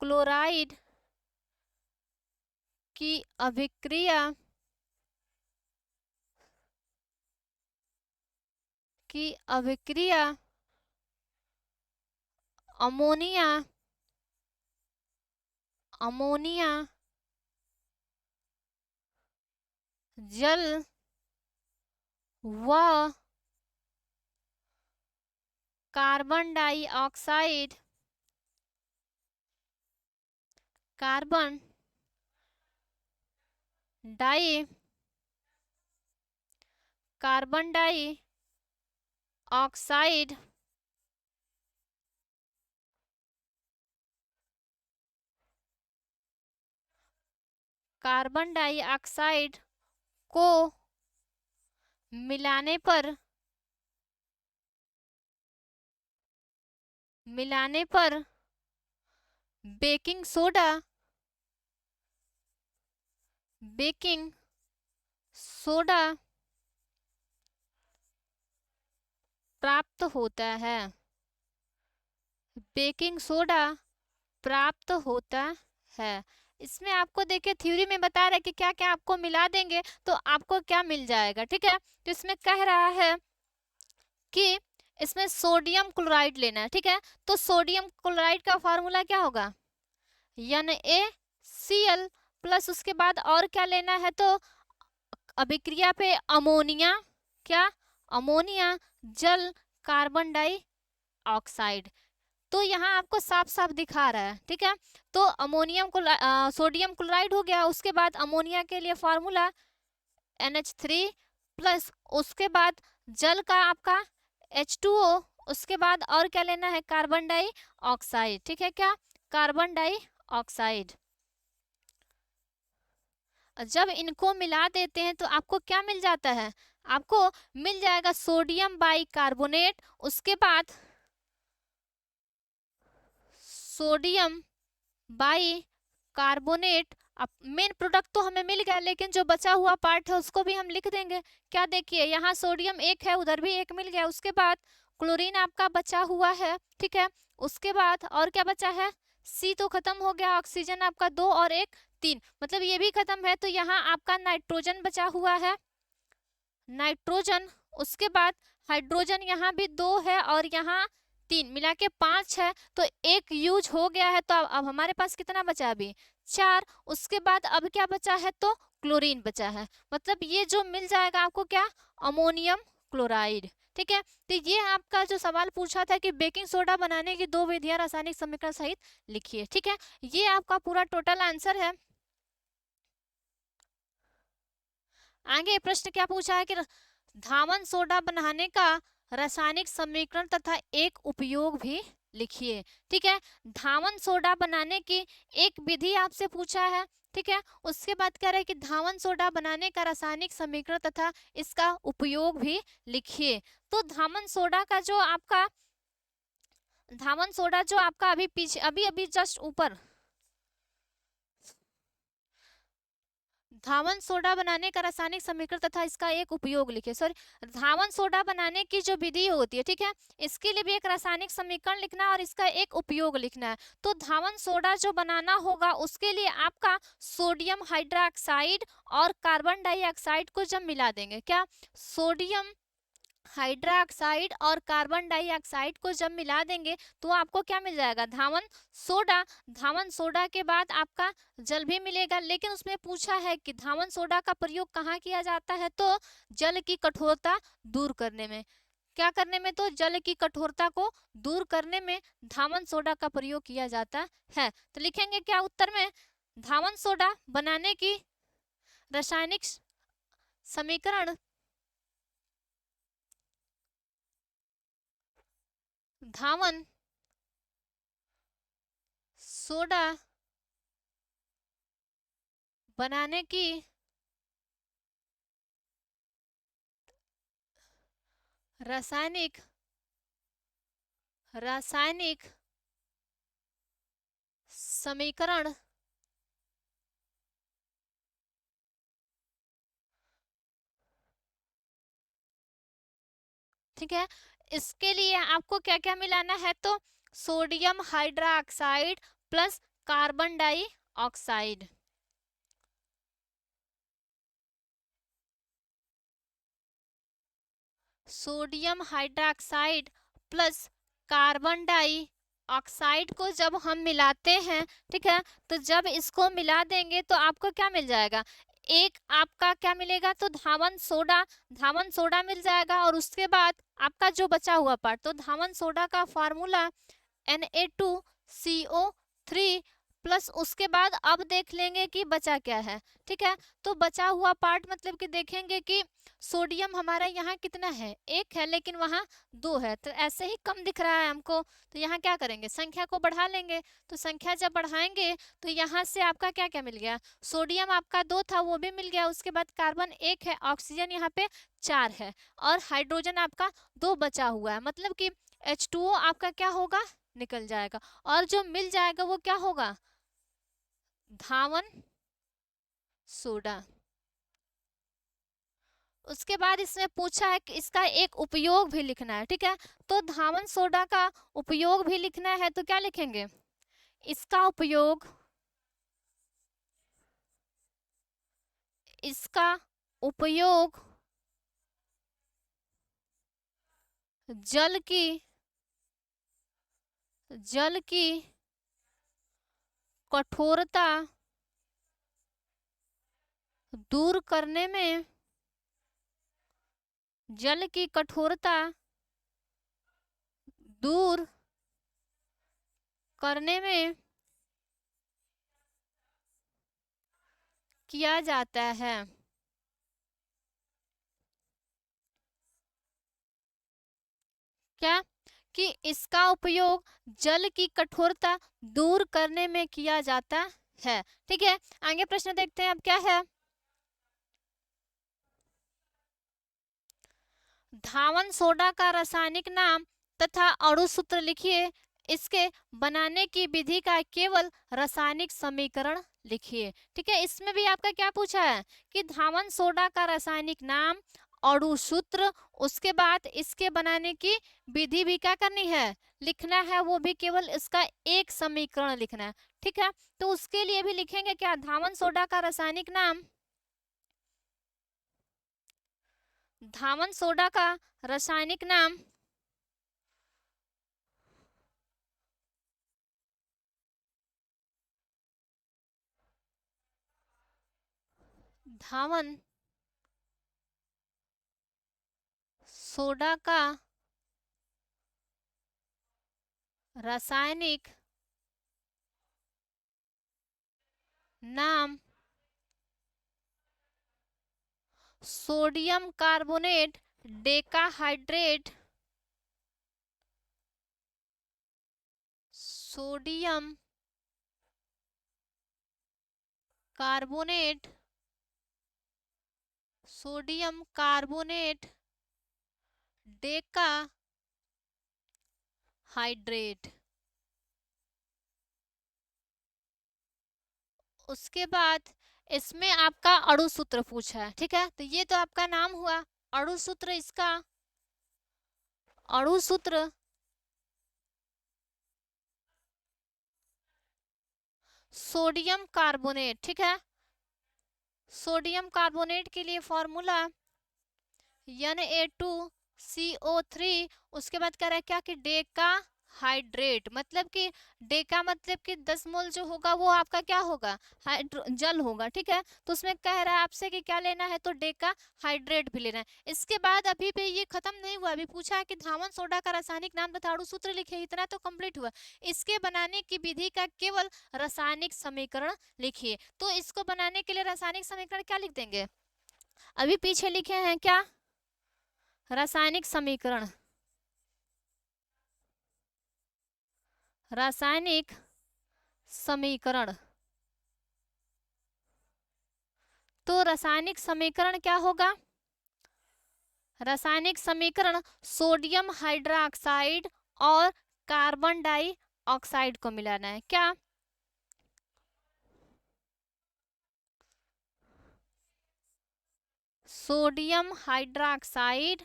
क्लोराइड की अभिक्रिया अमोनिया अमोनिया जल व carbon dioxide carbon di carbon dioxide carbon dioxide को मिलाने पर बेकिंग सोडा प्राप्त होता है। बेकिंग सोडा प्राप्त होता है। इसमें आपको देखिए थ्योरी में बता रहा है कि क्या क्या आपको मिला देंगे तो आपको क्या मिल जाएगा, ठीक है। तो इसमें कह रहा है कि इसमें सोडियम क्लोराइड लेना है, ठीक है। तो सोडियम क्लोराइड का फॉर्मूला क्या होगा, NaCl प्लस उसके बाद और क्या लेना है, तो अभिक्रिया पे अमोनिया, क्या, अमोनिया जल कार्बन डाइऑक्साइड। तो यहाँ आपको साफ साफ दिखा रहा है, ठीक है। तो अमोनियम को सोडियम क्लोराइड हो गया, उसके बाद अमोनिया के लिए फॉर्मूला NH3 प्लस उसके बाद जल का आपका H2O, उसके बाद और क्या लेना है, कार्बन डाइऑक्साइड, ठीक है, क्या, कार्बन डाइऑक्साइड। जब इनको मिला देते हैं तो आपको क्या मिल जाता है, आपको मिल जाएगा सोडियम बाइकार्बोनेट, उसके बाद सोडियम बाइकार्बोनेट। अब मेन प्रोडक्ट तो हमें मिल गया, लेकिन जो बचा हुआ पार्ट है उसको भी हम लिख देंगे। क्या, देखिए यहाँ सोडियम एक है, उधर भी एक मिल गया, उसके बाद क्लोरीन आपका बचा हुआ है, ठीक है। उसके बाद और क्या बचा है, सी तो खत्म हो गया, ऑक्सीजन आपका 2 और 1 3, मतलब ये भी खत्म है। तो यहाँ आपका नाइट्रोजन बचा हुआ है, नाइट्रोजन। उसके बाद हाइड्रोजन यहाँ भी 2 है और यहाँ 3, मिला के 5 है। तो एक यूज हो गया है, तो अब हमारे पास कितना बचा, अभी 4। उसके बाद अब क्या बचा है, तो क्लोरीन बचा है। मतलब ये जो मिल जाएगा आपको क्या, अमोनियम क्लोराइड, ठीक है। तो ये आपका जो सवाल पूछा था कि बेकिंग सोडा बनाने की दो विधियां रासायनिक समीकरण सहित लिखिए, ठीक है। ये आपका पूरा टोटल आंसर है। आगे प्रश्न क्या पूछा है कि धावन सोडा बनाने का रासायनिक समीकरण तथा एक उपयोग भी लिखिए, ठीक है। धावन सोडा बनाने की एक विधि आपसे पूछा है, ठीक है। उसके बाद कह रहे हैं कि धावन सोडा बनाने का रासायनिक समीकरण तथा इसका उपयोग भी लिखिए। तो धावन सोडा जो आपका अभी पीछे अभी अभी जस्ट ऊपर, धावन सोडा बनाने का रासायनिक समीकरण तथा इसका एक उपयोग लिखे, सॉरी, धावन सोडा बनाने की जो विधि होती है, ठीक है, इसके लिए भी एक रासायनिक समीकरण लिखना और इसका एक उपयोग लिखना है। तो धावन सोडा जो बनाना होगा उसके लिए आपका सोडियम हाइड्रोक्साइड और कार्बन डाइऑक्साइड को जब मिला देंगे, क्या, सोडियम हाइड्रोक्साइड और कार्बन डाइऑक्साइड को जब मिला देंगे तो आपको क्या मिल जाएगा, धावन सोडा। धावन सोडा के बाद आपका जल भी मिलेगा, लेकिन उसमें पूछा है कि धावन सोडा का प्रयोग कहाँ किया जाता है, तो जल की कठोरता दूर करने में, क्या करने में, तो जल की कठोरता को दूर करने में धावन सोडा का प्रयोग किया जाता है। तो लिखेंगे क्या उत्तर में, धावन सोडा बनाने की रासायनिक समीकरण धावन सोडा बनाने की रासायनिक रासायनिक समीकरण ठीक है। इसके लिए आपको क्या क्या मिलाना है, तो sodium hydroxide plus carbon dioxide, sodium hydroxide plus carbon dioxide को जब हम मिलाते हैं, ठीक है, तो जब इसको मिला देंगे तो आपको क्या मिल जाएगा, एक आपका क्या मिलेगा, तो धावन सोडा मिल जाएगा। और उसके बाद आपका जो बचा हुआ पार्ट, तो धावन सोडा का फार्मूला Na2CO3 प्लस उसके बाद अब देख लेंगे कि बचा क्या है, ठीक है। तो बचा हुआ पार्ट मतलब कि देखेंगे कि सोडियम हमारा यहाँ कितना है, एक है, लेकिन वहाँ दो है, तो ऐसे ही कम दिख रहा है हमको, तो यहाँ क्या करेंगे, संख्या को बढ़ा लेंगे। तो संख्या जब बढ़ाएंगे तो यहाँ से आपका क्या क्या मिल गया, सोडियम आपका 2 था वो भी मिल गया, उसके बाद कार्बन 1 है, ऑक्सीजन यहाँ पे 4 है, और हाइड्रोजन आपका 2 बचा हुआ है, मतलब कि H2O आपका क्या होगा, निकल जाएगा, और जो मिल जाएगा वो क्या होगा, धावन सोडा। उसके बाद इसमें पूछा है कि इसका एक उपयोग भी लिखना है, ठीक है, तो धावन सोडा का उपयोग भी लिखना है, तो क्या लिखेंगे, इसका उपयोग, इसका उपयोग जल की जल की कठोरता दूर करने में, जल की कठोरता दूर करने में किया जाता है। क्या, कि इसका उपयोग जल की कठोरता दूर करने में किया जाता है, ठीक है। आगे प्रश्न देखते हैं अब क्या है, धावन सोडा का रासायनिक नाम तथा अणु सूत्र लिखिए, इसके बनाने की विधि का केवल रासायनिक समीकरण लिखिए, ठीक है। इसमें भी आपका क्या पूछा है कि धावन सोडा का रासायनिक नाम, अणु सूत्र, उसके बाद इसके बनाने की विधि भी क्या करनी है, लिखना है, वो भी केवल इसका एक समीकरण लिखना है, ठीक है। तो उसके लिए भी लिखेंगे क्या, धावन सोडा का रासायनिक नाम, धावन सोडा का रासायनिक नाम, धावन सोडा का रासायनिक नाम sodium carbonate decahydrate, sodium carbonate, sodium carbonate Deka hydrate. उसके बाद इसमें आपका अणु सूत्र पूछा है, ठीक है, तो ये तो आपका नाम हुआ, अणु सूत्र, इसका अणु सूत्र सोडियम कार्बोनेट, ठीक है, सोडियम कार्बोनेट के लिए फॉर्मूला Na2CO3, उसके बाद कह रहा है क्या कि डेका हाइड्रेट, मतलब कि डेका मतलब कि 10 मोल जो होगा वो आपका क्या होगा, जल होगा, ठीक है। तो उसमें कह रहा है आपसे कि क्या लेना है, तो डेका हाइड्रेट भी लेना है। इसके बाद अभी भी ये खत्म नहीं हुआ, अभी पूछा है कि धावन सोडा का रासायनिक नाम तथा अणु सूत्र लिखिए, इतना तो कंप्लीट हुआ। इसके बनाने की विधि का केवल रासायनिक समीकरण लिखिए, तो इसको बनाने के लिए रासायनिक समीकरण क्या लिख देंगे, अभी पीछे लिखे हैं क्या, रासायनिक समीकरण, रासायनिक समीकरण। तो रासायनिक समीकरण क्या होगा, रासायनिक समीकरण सोडियम हाइड्रोक्साइड और कार्बन डाइऑक्साइड को मिलाना है। क्या, सोडियम हाइड्रोक्साइड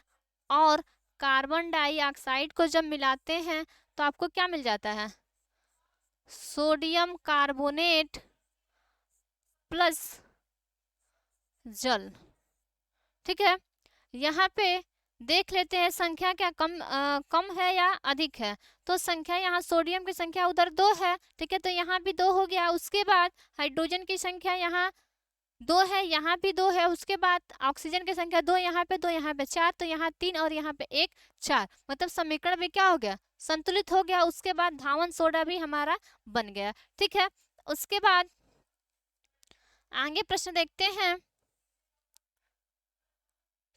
और कार्बन डाइऑक्साइड को जब मिलाते हैं तो आपको क्या मिल जाता है, सोडियम कार्बोनेट प्लस जल। ठीक है, यहाँ पे देख लेते हैं संख्या क्या कम है या अधिक है। तो संख्या यहाँ सोडियम की संख्या उधर 2 है, ठीक है, तो यहाँ भी 2 हो गया। उसके बाद हाइड्रोजन की संख्या यहाँ 2 है, यहाँ भी 2 है। उसके बाद ऑक्सीजन की संख्या 2, यहाँ पे 2, यहाँ पे 4, तो यहाँ 3 और यहाँ पे 1, 4। मतलब समीकरण में क्या हो गया, संतुलित हो गया। उसके बाद धावन सोडा भी हमारा बन गया। ठीक है, उसके बाद आगे प्रश्न देखते हैं।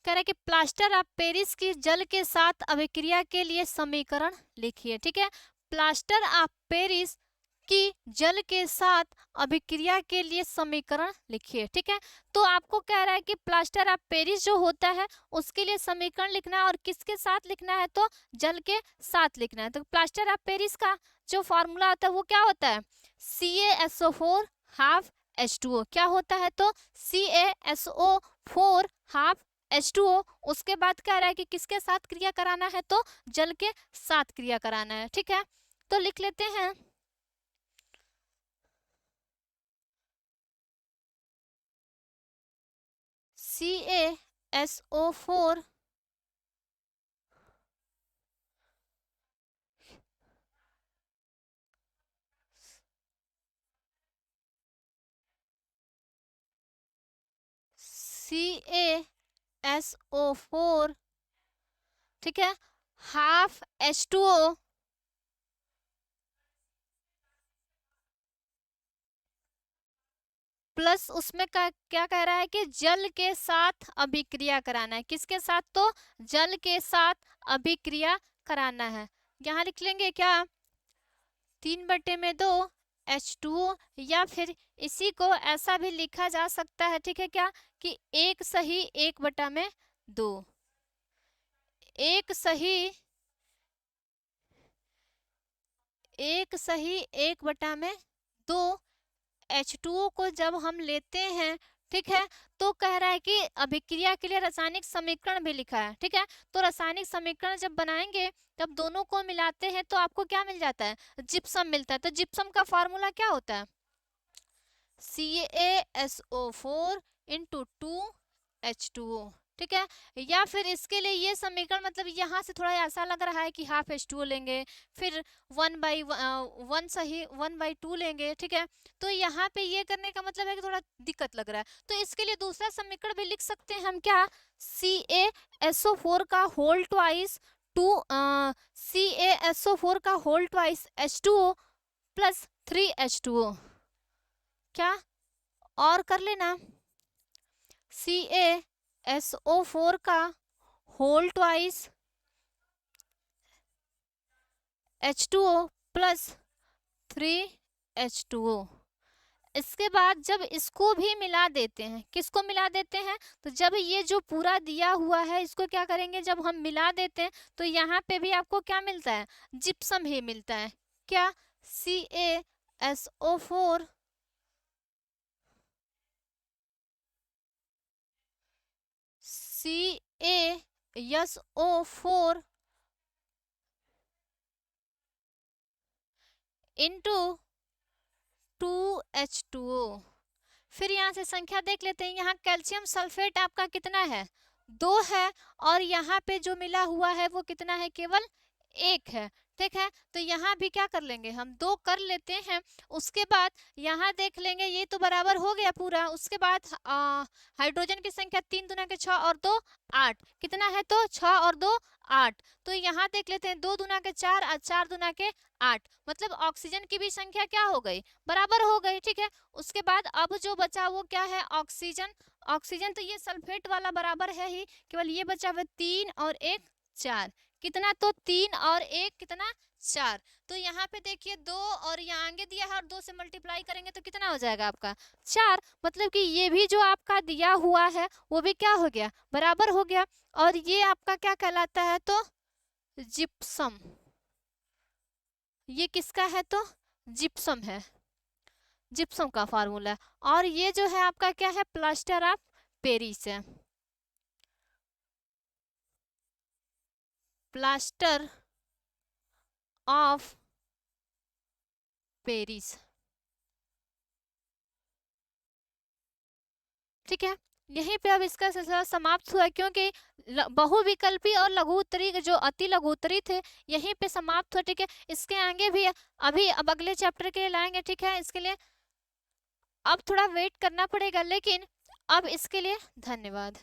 कह रहा है कि प्लास्टर ऑफ पेरिस की जल के साथ अभिक्रिया के लिए समीकरण लिखिए। ठीक है, प्लास्टर ऑफ पेरिस की जल के साथ अभिक्रिया के लिए समीकरण लिखिए। ठीक है, तो आपको कह रहा है कि प्लास्टर ऑफ पेरिस जो होता है उसके लिए समीकरण लिखना है, और किसके साथ लिखना है, तो जल के साथ लिखना है। तो प्लास्टर ऑफ पेरिस का जो फॉर्मूला होता है वो क्या होता है, CaSO4 हाफ H2O। क्या होता है, तो CaSO4 हाफ H2O। उसके बाद कह रहा है कि किसके साथ क्रिया कराना है, तो जल के साथ क्रिया कराना है। ठीक है, तो लिख लेते हैं CaSO4 CaSO4, ठीक है, हाफ H2O प्लस उसमें क्या कह रहा है कि जल के साथ अभिक्रिया कराना है। किसके साथ, तो जल के साथ अभिक्रिया कराना है। यहाँ लिख लेंगे क्या, 3/2 H2O, या फिर इसी को ऐसा भी लिखा जा सकता है। ठीक है, क्या कि 1/2, 1/2 H2O को जब हम लेते हैं, ठीक है, तो कह रहा है कि अभिक्रिया के लिए रासायनिक समीकरण भी लिखा है। ठीक है, तो रासायनिक समीकरण जब बनाएंगे तब दोनों को मिलाते हैं तो आपको क्या मिल जाता है, जिप्सम मिलता है। तो जिप्सम का फॉर्मूला क्या होता है, CaSO4 × 2H2O। ठीक है, या फिर इसके लिए ये समीकरण, मतलब यहाँ से थोड़ा ऐसा लग रहा है कि हाफ H2O लेंगे, फिर 1/2 लेंगे। ठीक है, तो यहाँ पे ये करने का मतलब है कि थोड़ा दिक्कत लग रहा है, तो इसके लिए दूसरा समीकरण भी लिख सकते हैं हम। क्या, CaSO4 का होल ट्वाइस CaSO4 का whole twice H2O plus 3H2O। क्या, और कर लेना, CaSO4 का whole twice H2O plus 3H2O। इसके बाद जब इसको भी मिला देते हैं, किसको मिला देते हैं, तो जब ये जो पूरा दिया हुआ है इसको क्या करेंगे, जब हम मिला देते हैं तो यहाँ पे भी आपको क्या मिलता है, जिप्सम ही मिलता है। क्या, CaSO4 इंटू 2H2O। फिर यहाँ से संख्या देख लेते हैं। यहाँ कैल्शियम सल्फेट आपका कितना है, 2 है, और यहाँ पे जो मिला हुआ है वो कितना है, केवल एक है। ठीक है, तो यहाँ भी क्या कर लेंगे हम, 2 कर लेते हैं। उसके बाद यहाँ देख लेंगे, ये तो बराबर हो गया पूरा। उसके बाद हाइड्रोजन की संख्या 3 दूना के 6 और 2 8, कितना है तो 6 और 2 8। तो यहाँ देख लेते हैं 2 दूना के 4 और 4 दूना के 8, मतलब ऑक्सीजन की भी संख्या क्या हो गई, बराबर हो गई। ठीक है, उसके बाद अब जो बचा वो क्या है, ऑक्सीजन। ऑक्सीजन तो ये सल्फेट वाला बराबर है ही, केवल ये बचा हुआ 3 और 1 4, कितना तो 3 और 1 कितना 4। तो यहाँ पे देखिए 2 और यहाँ आगे दिया है और 2 से मल्टीप्लाई करेंगे तो कितना हो जाएगा आपका 4, मतलब कि ये भी जो आपका दिया हुआ है वो भी क्या हो गया, बराबर हो गया। और ये आपका क्या कहलाता है तो जिप्सम, ये किसका है तो जिप्सम है, जिप्सम का फार्मूला। और ये जो है आपका क्या है, प्लास्टर ऑफ पेरिस है, प्लास्टर ऑफ पेरिस। ठीक है, यहीं पे अब इसका सिलसिला समाप्त हुआ, क्योंकि बहुविकल्पी और लघु उत्तरी जो अति लघु उत्तरी थे यहीं पे समाप्त हुआ। ठीक है, इसके आगे भी अभी अब अगले चैप्टर के लिए लाएंगे। ठीक है, इसके लिए अब थोड़ा वेट करना पड़ेगा, लेकिन अब इसके लिए धन्यवाद।